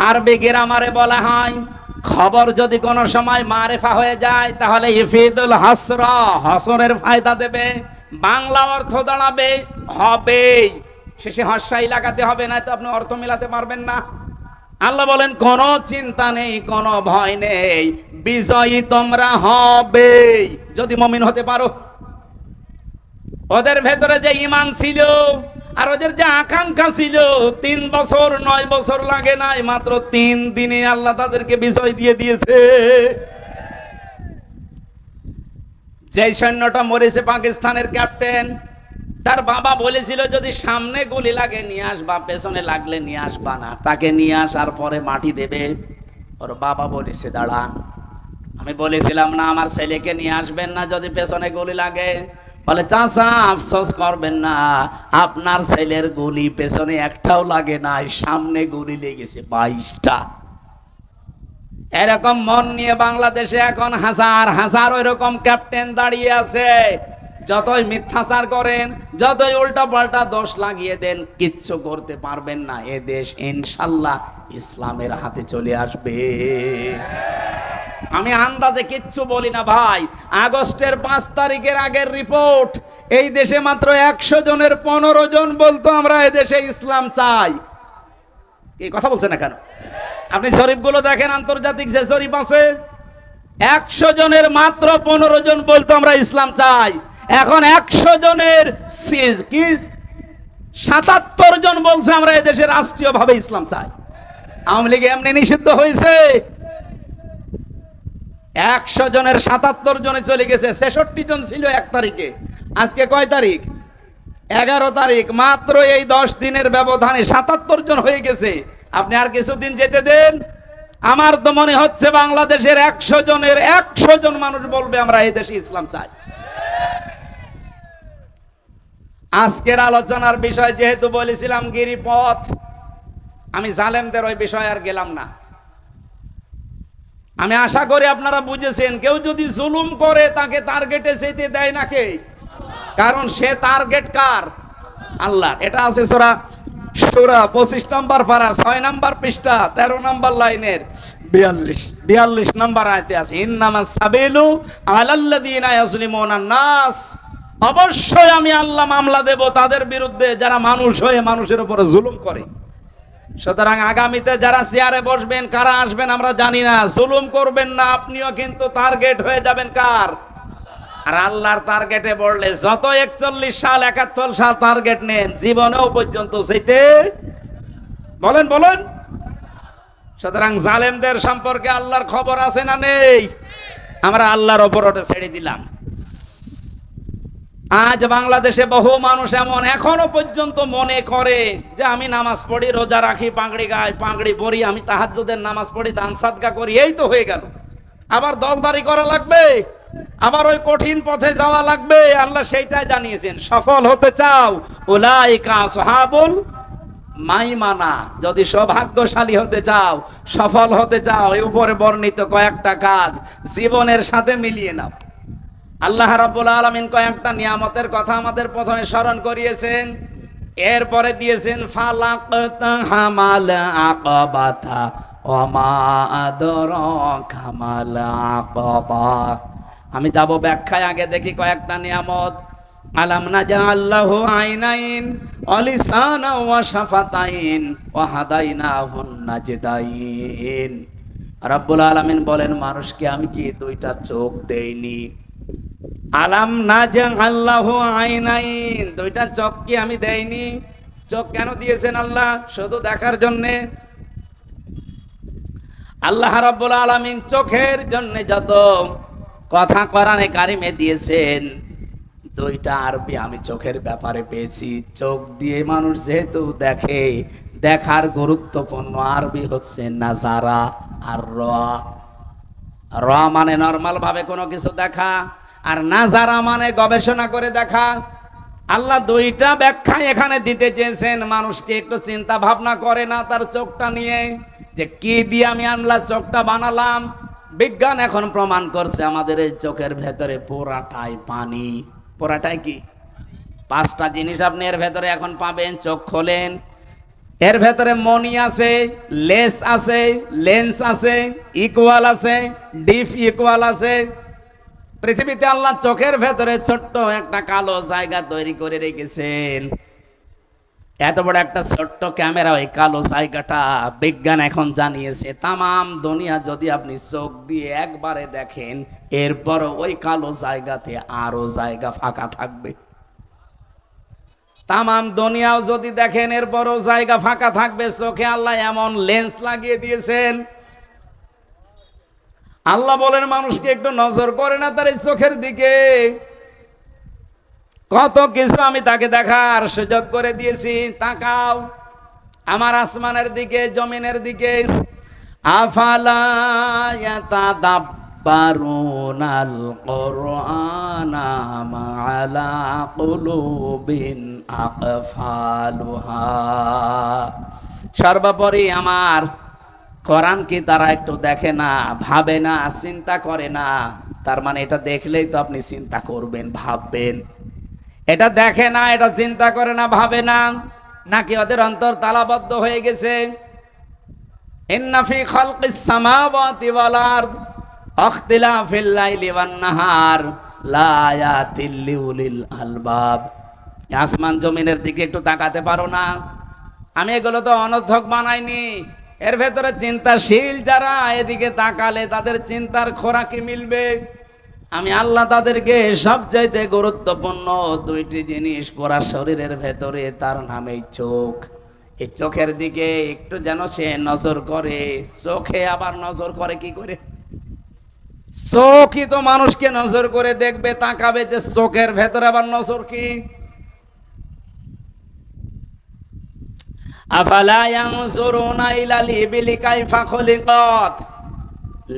আরবি গ্রামারে বলা হয় খবর যদি কোনো সময় মারেফা হয়ে যায় তাহলে ইফিদুল হাসরা, হাসরের ফায়দা দেবে, বাংলা অর্থ দাঁড়াবে হবে, শেষে হস্যাই লাগাতে হবে, না তো আপনি অর্থ মিলাতে পারবেন না। আল্লাহ বলেন কোনো চিন্তা নেই, কোনো ভয় নেই, বিজয়ী তোমরা হবে যদি মুমিন হতে পারো। ওদের ভেতরে যে ঈমান ছিল আর ওদের যে আকাঙ্ক্ষা ছিল, 3 বছর 9 বছর লাগে নাই, মাত্র 3 দিনে আল্লাহ তাদেরকে বিজয় দিয়ে দিয়েছে। যে সৈন্যটা মরেছে পাকিস্তানের ক্যাপ্টেন, তার বাবা বলেছিল যদি সামনে গুলি লাগে নিয়ে আসবা, পেছনে লাগলে নিয়ে আসবা না, তাকে নিয়ে আসার পরে মাটি দেবে। ওর বাবা বলেছে দাঁড়ান, আমি বলেছিলাম না আমার ছেলেকে নিয়ে আসবেন না যদি পেছনে গুলি লাগে? বলে চাচা আফসোস করবেন না, আপনার ছেলের গুলি পেছনে একটাও লাগে নাই, সামনে গুলি লেগেছে 22টা। এরকম মন নিয়ে বাংলাদেশে এখন হাজার হাজার ওইরকম ক্যাপ্টেন দাঁড়িয়ে আছে। যতই মিথ্যাচার করেন, যতই উল্টা পাল্টা দোষ লাগিয়ে দেন, কিচ্ছু করতে পারবেন না। এ দেশ ইনশাল্লাহ ইসলামের হাতে চলে আসবে। আমি আন্দাজে কিচ্ছু বলি না ভাই। আগস্টের 5 তারিখের আগের রিপোর্ট, এই দেশে মাত্র 100 জনের 15 জন বলতো আমরা এ দেশে ইসলাম চাই। এই কথা বলছে না কেন? আপনি জরিপগুলো দেখেন, আন্তর্জাতিক যে জরিপ আছে, 100 জনের মাত্র 15 জন বলতো আমরা ইসলাম চাই। এখন 100 জনের 77 জন বলছে আমরা এ দেশে রাষ্ট্রীয়ভাবে ইসলাম চাই। আওয়ামী লীগ এমনি নিষিদ্ধ হয়েছে, 100 জনের 77 জনে চলে গেছে। 66 জন ছিল 1 তারিখে, আজকে কয় তারিখ? 11 তারিখ। মাত্র এই 10 দিনের ব্যবধানে 77 জন হয়ে গেছে। আপনি আর কিছুদিন যেতে দেন, আমার তো মনে হচ্ছে বাংলাদেশের 100 জনের 100 জন মানুষ বলবে আমরা এই দেশে ইসলাম চাই। আজকের আলোচনার বিষয় যেহেতু বলেছিলাম গিরিপথ, আমি জালেমদের ওই বিষয় আর গেলাম না। আমি আশা করি আপনারা বুঝেছেন, কেউ যদি জুলুম করে তাকে টার্গেটে যেতে দেয় না কে? কারণ সে টার্গেট কার? আল্লাহ। এটা আছে সূরা 25 নম্বর পারা 6 নম্বর পৃষ্ঠা 13 নম্বর লাইনের 42 নম্বর আয়াতে আছে, ইন্নামাস সাবিলু আলাল্লাযিনা ইয়াজলিমুনান নাস। অবশ্যই আমি আল্লাহ মামলা দেব তাদের বিরুদ্ধে যারা মানুষ হয়ে মানুষের উপর জুলুম করে। সুতরাং আগামীতে যারা চেয়ারে বসবেন, কারা আসবেন আমরা জানি না, জুলুম করবেন না, আপনিও কিন্তু টার্গেট হয়ে যাবেন কার? আর আল্লাহর টার্গেটে পড়লে যত 41 সাল 71 সাল টার্গেট নেন, জীবনেও পর্যন্ত সেইতে বলেন বলেন। সুতরাং জালেমদের সম্পর্কে আল্লাহর খবর আছে না নেই? আমরা আল্লাহর ওপর ওটা ছেড়ে দিলাম। আজ বাংলাদেশে বহু মানুষ এমন এখনো পর্যন্ত মনে করে যে আমি নামাজ পড়ি, রোজা রাখি, পাগড়ি গাই, পাগড়ি পরি, আমি তাহাজ্জুদের নামাজ পড়ি, দান সাদকা করি, এই তো হয়ে গেল। আবার দলদারি করা লাগবে, আবার ওই কঠিন পথে যাওয়া লাগবে। আল্লাহ সেইটাই জানিয়েছেন, সফল হতে চাও উলাইকা আসহাবুল মাইমানা, যদি সৌভাগ্যশালী হতে চাও, সফল হতে চাও, এই উপরে বর্ণিত কয়েকটা কাজ জীবনের সাথে মিলিয়ে নাও। আল্লাহ রাব্বুল আলামিন কয়েকটা নিয়ামতের কথা আমাদের প্রথমে স্মরণ করিয়েছেন, এরপরে দিয়েছেন ফালাকতা হামাল আকাবাতা ওমা আদরাকা মাল আকাবা। আমি যাব ব্যাখ্যায়, আগে দেখি কয়েকটা নিয়ামত। আলাম নাজআল লাহু আইনাইন ওয়া লিসানা ওয়া শাফাতাইন ওয়া হাদাইনাহুন নাজদাইন। রাব্বুল আলামিন বলেন, মানুষকে আমি কি দুইটা চোখ দেইনি? আলাম নাজআল লাহু আইনাইন, দুইটা চোখ কি আমি দেইনি? চোখ কেন দিয়েছেন আল্লাহ? শুধু দেখার জন্যে? আল্লাহ রাব্বুল আলামিন চোখের জন্য যত কথা কোরআনে কারিমে দিয়েছেন, দুইটা আরবি আমি চোখের ব্যাপারে পেয়েছি। চোখ দিয়ে মানুষ যেহেতু দেখে, দেখার গুরুত্বপূর্ণ আরবি হচ্ছে নাজারা আর রা। রা মানে নরমাল ভাবে কোনো কিছু দেখা, আর নাজারা মানে গবেষণা করে দেখা। আল্লাহ দুইটা ব্যাখ্যা এখানে দিতে চেয়েছেন। মানুষকে একটু চিন্তা ভাবনা করে না তার চোখটা নিয়ে, যে কি দিয়ে আমি আল্লাহ চোখটা বানালাম? বিজ্ঞান এখন প্রমাণ করছে আমাদের এই চোখের ভেতরে পুরাটাই পানি। পুরাটাই কি? পাঁচটা জিনিস আপনি এর ভেতরে এখন পাবেন। চোখ খোলেন, এর ভেতরে মনি আছে, লেস আছে, লেন্স আছে, ইকুয়াল আছে, ডিফ ইকুয়াল আছে। পৃথিবীতে আল্লাহ চোখের ভেতরে ছোট্ট একটা কালো জায়গা তৈরি করে রেখেছেন। এত বড় একটা ছোট্ট ক্যামেরা, ওই কালো জায়গাটা বিজ্ঞান এখন জানিয়েছে তামাম দুনিয়া যদি আপনি চোখ দিয়ে একবারে দেখেন, এরপর ওই কালো জায়গাতে আরো জায়গা ফাঁকা থাকবে। তামাম দুনিয়াও যদি দেখেন, এরপরও জায়গা ফাঁকা থাকবে। চোখে আল্লাহ এমন লেন্স লাগিয়ে দিয়েছেন। আল্লাহ বলেন, মানুষকে একটু নজর করে না তার এই চোখের দিকে? কত কিছু আমি তাকে দেখার সুযোগ করে দিয়েছি। তাকাও আমার আসমানের দিকে, জমিনের দিকে। আফালা ইয়াতাদাব্বারুনাল কুরআনা মা আলা কুলুবিন আকফালুহা। সর্বোপরি আমার কোরআন কি তারা একটু দেখে না, ভাবে না, চিন্তা করে না? তার মানে এটা দেখলেই তো আপনি চিন্তা করবেন, ভাববেন। এটা দেখে না, এটা চিন্তা করে না, ভাবে না, নাকি ওদের অন্তর তালাবদ্ধ হয়ে গেছে? ইন্না ফি খালকিস সামাওয়াতি ওয়াল আরদ ইখতিলাফিল লাইলি ওয়ান নাহার লা আয়াতিল লিউলিল আলবাব। আসমান জমিনের দিকে একটু তাকাতে পারো না? আমি এগুলো তো অনর্থক বানাইনি। এর ভেতরে চিন্তাশীল যারা, এদিকে তাকালে তাদের চিন্তার খোরাকি মিলবে। আমি আল্লাহ তাদেরকে সবচাইতে গুরুত্বপূর্ণ দুইটি জিনিস পুরা শরীরের ভেতরে, তার নামই চোখ। এই চোখের দিকে একটু যেন সে নজর করে। চোখে আবার নজর করে কি করে? চোখই তো মানুষকে নজর করে দেখবে, তাকাবে, যে চোখের ভেতরে আবার নজর কি? আফালা ইয়ানজুরুনা ইলাল ইবিলি কাইফা খুলিকাত।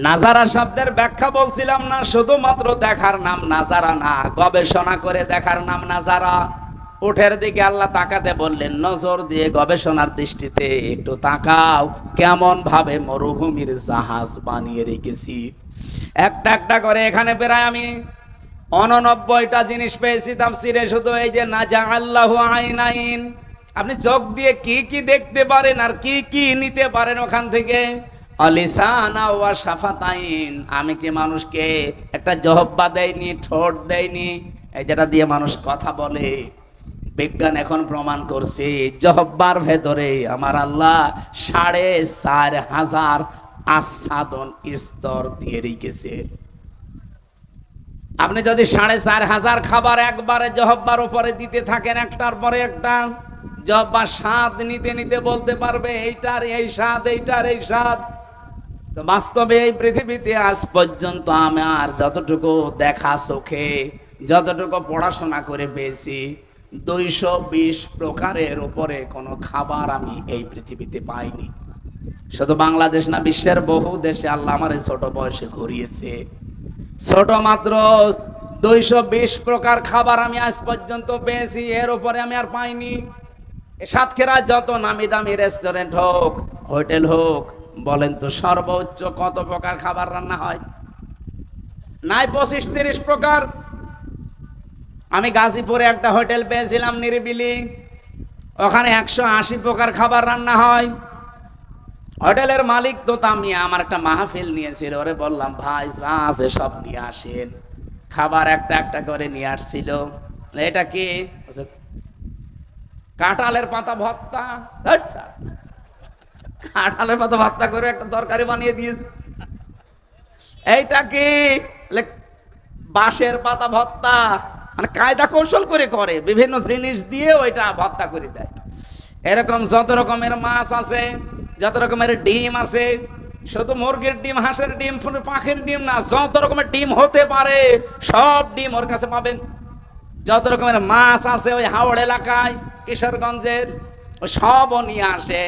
নাজারা শব্দের ব্যাখ্যা বলছিলাম না, শুধুমাত্র দেখার নাম নাজারা না, গবেষণা করে দেখার নাম নাজারা। উঠের দিকে আল্লাহ তাকাতে বললেন, নজর দিয়ে গবেষণার দৃষ্টিতে একটু তাকাও, কেমন ভাবে মরুভূমির জাহাজ বানিয়ে রেখেছি। একটা একটা করে এখানে প্রায় আমি 89টা জিনিস পেয়েছি তাফসিরে। শুধু এই যে নাজআল্লাহু আইনাইন, আপনি চোখ দিয়ে কি কি দেখতে পারেন আর কি কি নিতে পারেন ওখান থেকে। অলিসানা ওয়া শাফাতাইন, আমি কি মানুষকে একটা জহব্বা দেয়নি, ঠোঁট দেয়নি, এই যেটা দিয়ে মানুষ কথা বলে? বিজ্ঞান এখন প্রমাণ করছে জহব্বার ভেতরে আমার আল্লাহ 4500 আচ্ছাদন স্তর দিয়ে রেখেছে। আপনি যদি 4500 খাবার একবারে জহব্বার উপরে দিতে থাকেন, একটার পরে একটা, জহব্বা স্বাদ নিতে নিতে বলতে পারবে এইটার এই স্বাদ, এইটার এই স্বাদ। বাস্তবে এই পৃথিবীতে আজ পর্যন্ত আমার যতটুকু দেখা চোখে, যতটুকু পড়াশোনা করে পেয়েছি 220 প্রকারের উপরে কোনো খাবার আমি এই পৃথিবীতে পাইনি। শুধু বাংলাদেশ না, বিশ্বের বহু দেশে আল্লাহ আমার এই ছোট বয়সে ঘুরিয়েছে। ছোট মাত্র 220 প্রকার খাবার আমি আজ পর্যন্ত পেয়েছি, এর উপরে আমি আর পাইনি। সাতক্ষীরায় যত নামি দামি রেস্টুরেন্ট হোক, হোটেল হোক, বলেন তো সর্বোচ্চ কত প্রকার খাবার রান্না হয়? নাই 25-30 প্রকার। আমি গাজীপুরে একটা হোটেল পেয়েছিলাম নিরিবিলি, ওখানে 180 প্রকার খাবার রান্না হয়। হোটেলের মালিক তো তামিয়া আমার একটা মাহফিল নিয়েছিল, ওরে বললাম ভাই যা আছে সব নিয়ে আসেন। খাবার একটা একটা করে নিয়ে আসছিল। এটা কি? কাঁঠালের পাতা ভর্তা। কাঁঠালের পাতা ভর্তা করে একটা তরকারি বানিয়ে দিয়েছে। এইটা কি? বাঁশের পাতা ভর্তা। মানে কায়দা কৌশল করে করে বিভিন্ন জিনিস দিয়ে ওইটা ভর্তা করে দেয়। এরকম যত রকমের মাছ আছে, যত রকমের ডিম আছে, শুধু মুরগির ডিম, হাঁসের ডিম, পাখির ডিম না, যত রকমের ডিম হতে পারে সব ডিম ওর কাছে পাবেন। যত রকমের মাছ আছে ওই হাওড় এলাকায়, কিশোরগঞ্জের, ওই সবও নিয়ে আসে।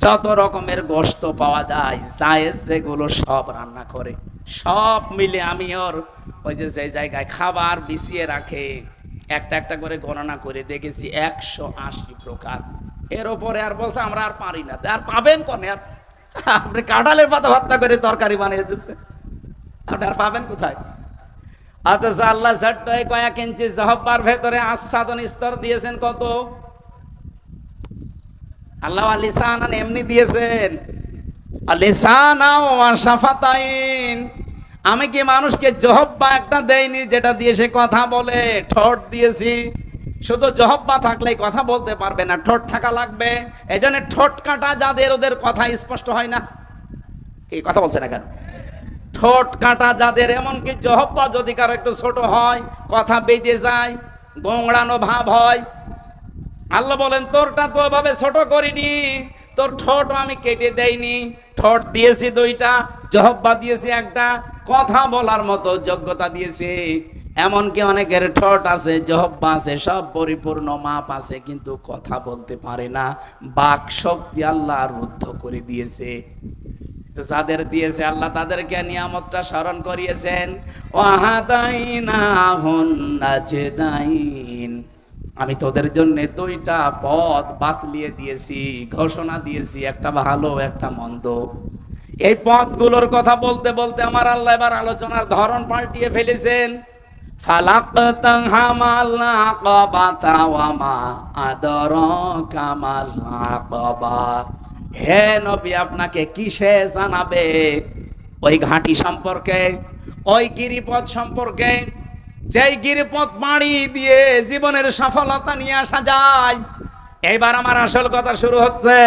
যত রকমের গোশত পাওয়া যায় জায়েজ যেগুলো সব রান্না করে। সব মিলে আমি ওর ওই যে জায়গায় খাবার বিছিয়ে রাখে একটা একটা করে গণনা করে দেখেছি 180 প্রকার। এর উপরে আর বলছে আমরা আর পারি না। আর পাবেন কোনে? আর আপনি কাঁঠালের পাতা ভর্তা করে তরকারি বানিয়ে দিচ্ছে, আপনি আর পাবেন কোথায়? অথচ আল্লাহ ঝট্টায় কয়েক ইঞ্চি জহব্বার ভেতরে আচ্ছাদন স্তর দিয়েছেন কত? আল্লাহ লিসান এমনি দিয়েছেন, লিসানা ওয়া শাফাতাইন। আমি কি মানুষকে জহব্বা একটা দেইনি যেটা দিয়ে সে কথা বলে? ঠোঁট দিয়েছি। শুধু জহব্বা থাকলেই কথা বলতে পারবে না, ঠোঁট থাকা লাগবে। এই জন্য ঠোঁট কাটা যাদের, ওদের কথা স্পষ্ট হয় না। কি কথা বলছে না কেন? ঠোঁট কাটা যাদের, এমনকি জহব্বা যদি কারো একটু ছোট হয়, কথা বেঁধে যায়, গোংড়ানো ভাব হয়। আল্লাহ বলেন তোরটা তো ওভাবে ছোট করিনি, তোর ঠোঁট আমি কেটে দেইনি। ঠোঁট দিয়েছি 2টা, জহব্বা দিয়েছি একটা, কথা বলার মতো যোগ্যতা দিয়েছি। এমনকি অনেকের ঠোঁট আছে, জহব্বা আছে, সব পরিপূর্ণ মাপ আছে, কিন্তু কথা বলতে পারে না। বাক শক্তি আল্লাহ রুদ্ধ করে দিয়েছে। তো যাদের দিয়েছে আল্লাহ তাদেরকে নিয়ামতটা স্মরণ করিয়েছেন। ওয়াহাদাইনাহুন নাজদাইন। আমি তোদের জন্য 2টা পথ বাতলিয়ে দিয়েছি, ঘোষণা দিয়েছি, একটা ভালো একটা মন্দ। এই পথগুলোর কথা বলতে বলতে আমার আল্লাহ এবার আলোচনার ধরন পাল্টিয়ে ফেলেছেন। ফালাকতাহামাল আকাবাতা ওয়া মা আদরাকা মাল আকাবা। হে নবী, আপনাকে কিসে জানাবে ওই ঘাঁটি সম্পর্কে, ওই গিরিপথ সম্পর্কে, যেই গিরিপথ পাড়ি দিয়ে জীবনের সফলতা নিয়ে আসা যায়। এইবার আমার আসল কথা শুরু হচ্ছে।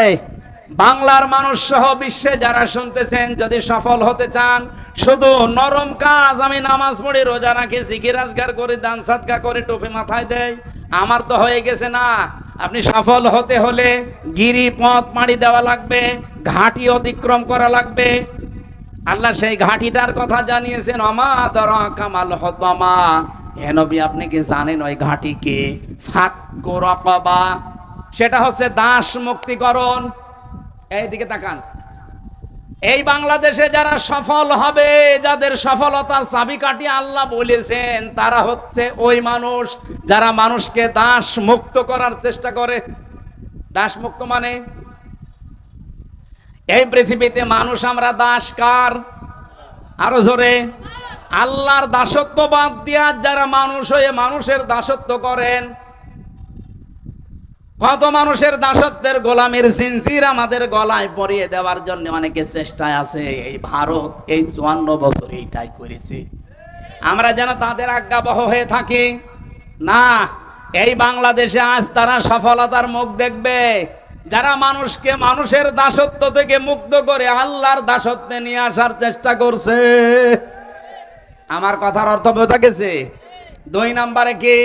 বাংলার মানুষ সহ বিশ্বে যারা শুনতেছেন, যদি সফল হতে চান, শুধু নরম কাজ, আমি নামাজ পড়ি, রোজা রাখি, জিকির আজকার করি, দান সাদকা করে, টুপি মাথায় দেয়, আমার তো হয়ে গেছে না। আপনি সফল হতে হলে গিরিপথ পাড়ি দেওয়া লাগবে, ঘাঁটি অতিক্রম করা লাগবে। আল্লাহ সেই ঘাঁটিটার কথা জানিয়েছেন, ওমা আদরাকা মাল হুতামা। হে নবী, আপনি কি জানেন ওই ঘাঁটি কি? ফাক্কু রাকাবা। সেটা হচ্ছে দাস মুক্তিকরণ। এইদিকে তাকান। এই বাংলাদেশে যারা সফল হবে, যাদের সফলতার চাবিকাঠি আল্লাহ বলেছেন, তারা হচ্ছে ওই মানুষ যারা মানুষকে দাস মুক্ত করার চেষ্টা করে। দাস মুক্ত মানে এই পৃথিবীতে মানুষ আমরা দাস কার? আরো জোরে। আল্লাহর দাসত্ব বাদ দিয়া যারা মানুষ হয়ে মানুষের দাসত্ব করেন। কত মানুষের দাসত্বের গোলামের জিনজির আমাদের গলায় পরিয়ে দেওয়ার জন্য অনেকে চেষ্টায় আছে। এই ভারত এই 54 বছর এইটাই করেছে। আমরা যেন তাদের আজ্ঞাবহ হয়ে থাকি না। এই বাংলাদেশে আজ তারা সফলতার মুখ দেখবে, যারা মানুষকে মানুষের দাসত্ব থেকে মুক্ত করে আল্লাহর দাসত্বে নিয়ে আসার চেষ্টা করছে। আমার কথার অর্থ বোঝা গেছে? 2 নম্বরে কি?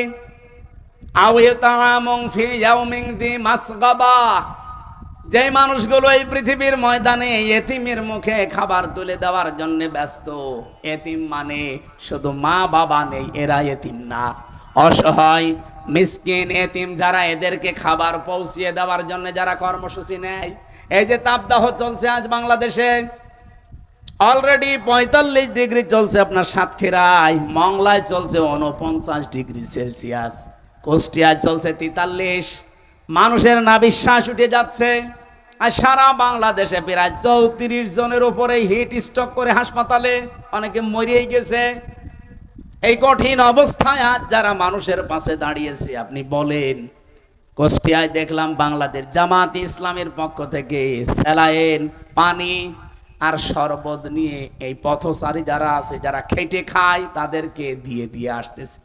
যে মানুষগুলো এই পৃথিবীর ময়দানে এতিমের মুখে খাবার তুলে দেওয়ার জন্য ব্যস্ত, এতিম মানে শুধু মা বাবা নেই, এরা এতিম না, অসহায় মিসকিন এতিম যারা, এদেরকে খাবার পৌঁছিয়ে দেওয়ার জন্য যারা কর্মসূচি নেয়। এই যে তাপদাহ চলছে আজ বাংলাদেশে, অলরেডি 45 ডিগ্রি চলছে আপনার সাতক্ষীরায়, মংলায় চলছে 49 ডিগ্রি সেলসিয়াস, কুষ্টিয়ায় চলছে 43। মানুষের না বিশ্বাস উঠে যাচ্ছে। আর সারা বাংলাদেশে প্রায় 34 জনের উপরে হিট স্ট্রোক করে হাসপাতালে, অনেকে মরেই গেছে। এই কঠিন অবস্থায় আজ যারা মানুষের পাশে দাঁড়িয়েছে, আপনি বলেন। কুষ্টিয়ায় দেখলাম বাংলাদেশ জামাত ইসলামের পক্ষ থেকে স্যালাইন, পানি আর শরবত নিয়ে এই পথচারী যারা আছে, যারা খেটে খায়, তাদেরকে দিয়ে দিয়ে আসতেছে।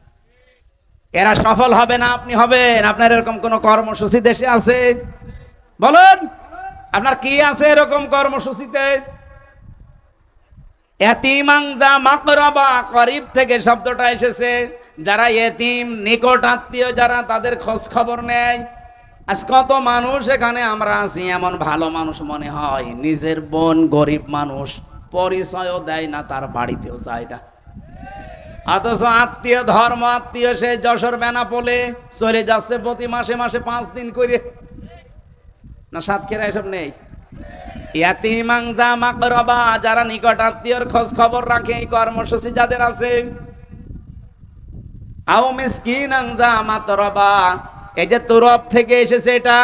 এরা সফল হবে না, আপনি হবেন। আপনার এরকম কোন কর্মসূচি দেশে আছে? বলুন, আপনার কি আছে এরকম কর্মসূচিতে? এতিমাং যা মাকরাবা, করিব থেকে শব্দটা এসেছে। যারা এতিম, নিকট আত্মীয় যারা, তাদের খোঁজ খবর নেয়। আজ কত মানুষ এখানে আমরা আছি, এমন ভালো মানুষ মনে হয়, নিজের বোন গরিব মানুষ, পরিচয়ও দেয় না, তার বাড়িতেও যায় না। অথচ আত্মীয়, ধর্ম আত্মীয়, সে যশোর বেনাপোলে চলে যাচ্ছে প্রতি মাসে মাসে 5 দিন করে। না সাতক্ষীরা এসব নেই? ইয়াতিমাং যা মাকরাবা, যারা নিকট আত্মীয়র খোঁজ খবর রাখে, এই কর্মসূচি যাদের আছে। আও মিসকিনাং যা মাতরাবা, এই যে তুরব থেকে এসেছে এটা,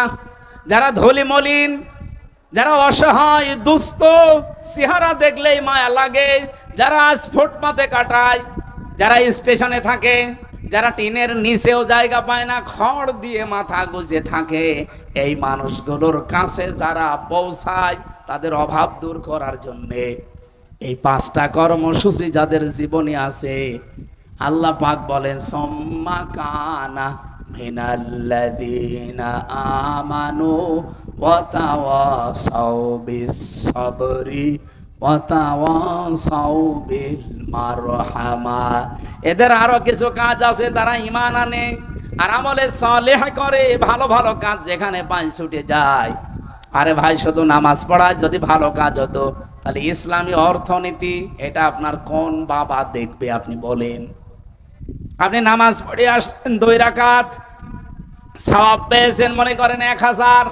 যারা ধুলি মলিন, যারা অসহায় দুস্থ, চেহারা দেখলেই মায়া লাগে, যারা আজ ফুটপাতে কাটায়, যারা স্টেশনে থাকে, যারা টিনের নিচেও জায়গা পায় না, খড় দিয়ে মাথা গুজে থাকে, এই মানুষগুলোর কাছে যারা পৌঁছায় তাদের অভাব দূর করার জন্যে, এই 5টা কর্মসূচি যাদের জীবনে আছে, আল্লাহ পাক বলেন সুম্মা কানা মিনাল্লাযীনা আমানু ওয়া তাওয়াসাউ বিস-সাবরি ওয়া তাওয়াসাউ বিল মারহামা। এদের আরো কিছু কাজ আছে, তারা ঈমান আনে আর আমলে সালেহ করে, ভালো ভালো কাজ যেখানে পায় ছুটে যায়। আরে ভাই, শুধু নামাজ পড়ায় যদি ভালো কাজ হতো, তাহলে ইসলামী অর্থনীতি এটা আপনার কোন বাবা দেখবে? আপনি বলেন। আপনি নামাজ পড়ে আসলেন 2 রাকাত, সওয়াব পেয়েছেন মনে করেন 1000,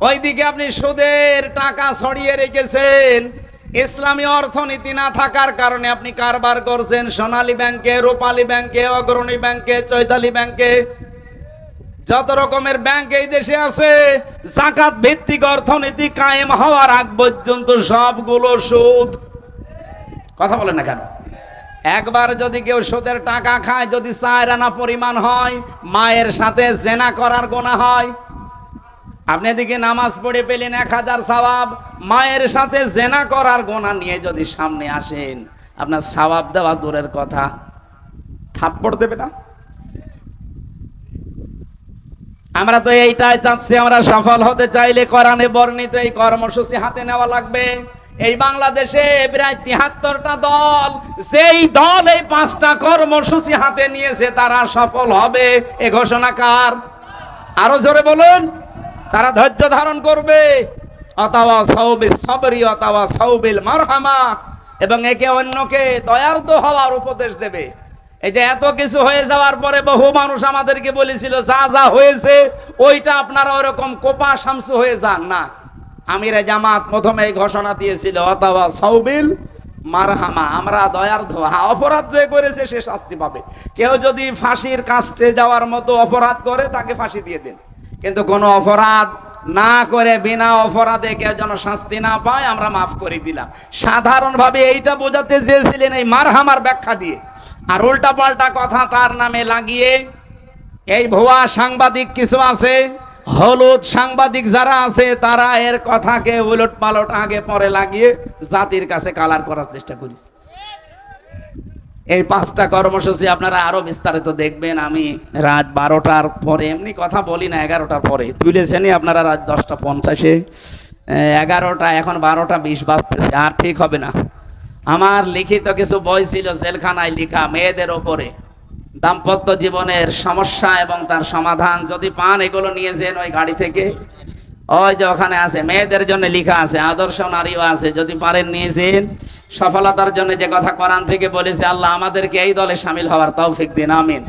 ওইদিকে আপনি সুদের টাকা ছড়িয়ে রেখেছেন। ইসলামী অর্থনীতি না থাকার কারণে আপনি কারবার করছেন সোনালী ব্যাংকে, রূপালী ব্যাংকে, অগ্রণী ব্যাংকে, চৈতালি ব্যাংকে, যত রকমের ব্যাংক এই দেশে আছে। যাকাত ভিত্তিক অর্থনীতি কায়েম হওয়ার আগ পর্যন্ত সবগুলো সুদ। কথা বলেন না কেন? একবার যদি কেউ সুদের টাকা খায়, যদি 4 আনা পরিমাণ হয়, মায়ের সাথে জেনা করার গুনাহ হয়। আপনি এদিকে নামাজ পড়ে পেলেন 1000 সওয়াব, মায়ের সাথে জেনা করার গুনাহ নিয়ে যদি সামনে আসেন, আপনার সওয়াব দেওয়া দূরের কথা, থাপ্পড় দেবে না? আমরা তো এইটাই চাচ্ছি। আমরা সফল হতে চাইলে কোরআনে বর্ণিত এই কর্মসূচি হাতে নেওয়া লাগবে। এই বাংলাদেশে প্রায় 73টা দল, যেই দল এই 5টা কর্মসূচি হাতে নিয়েছে তারা সফল হবে, এ ঘোষণা কার? আরো জোরে বলুন। তারা ধৈর্য ধারণ করবে, অতাওয়াসাউ বিস-সাবরি ওয়াতাওয়াসাউ বিল মারহামা, এবং একে অন্যকে দয়ার্দ হওয়ার উপদেশ দেবে। এই যে এত কিছু হয়ে যাওয়ার পরে বহু মানুষ আমাদেরকে বলেছিল, যা যা হয়েছে ওইটা আপনারা ওরকম কোপা শামসু হয়ে যান না। আমিরে জামাত প্রথমে এই ঘোষণা দিয়েছিল, ওয়াতাওয়াসাউ বিল মারহামা, আমরা দয়ার্দ। হ্যাঁ, অপরাধ যে করেছে সে শাস্তি পাবে। কেউ যদি ফাঁসির কাস্টে যাওয়ার মতো অপরাধ করে, তাকে ফাঁসি দিয়ে দেন। কিন্তু কোনো অপরাধ না করে বিনা অপরাধে কেউ যেন শাস্তি না পায়, আমরা মাফ করে দিলাম। সাধারণভাবে এইটা বোঝাতে চেয়েছিলেন এই মারহামার ব্যাখ্যা দিয়ে, আর উল্টা পাল্টা কথা তার নামে লাগিয়ে এই ভুয়া সাংবাদিক কিছু আছে, হলুদ সাংবাদিক যারা আছে, তারা এর কথাকে উলট পালট আগে পরে লাগিয়ে জাতির কাছে কালার করার চেষ্টা করেছে। এই 5টা কর্মসূচি আপনারা আরো বিস্তারিত দেখবেন। আমি রাত 12টার পরে এমনি কথা বলি না, 11টার পরে তুলেছেনই আপনারা রাত 10:50-এ, 11টা, এখন 12:20 বাজতেছে, আর ঠিক হবে না। আমার লিখিত কিছু বই ছিল জেলখানায় লেখা মেয়েদের ওপরে, দাম্পত্য জীবনের সমস্যা এবং তার সমাধান। যদি পান এগুলো নিয়ে যান ওই গাড়ি থেকে, ওই যে ওখানে আছে, মেয়েদের জন্য লেখা আছে, আদর্শ নারীও আছে, যদি পারেন নিয়েছেন। সফলতার জন্য যে কথা কোরআন থেকে বলেছে, আল্লাহ আমাদেরকে এই দলে শামিল হওয়ার তৌফিক দিন, আমিন।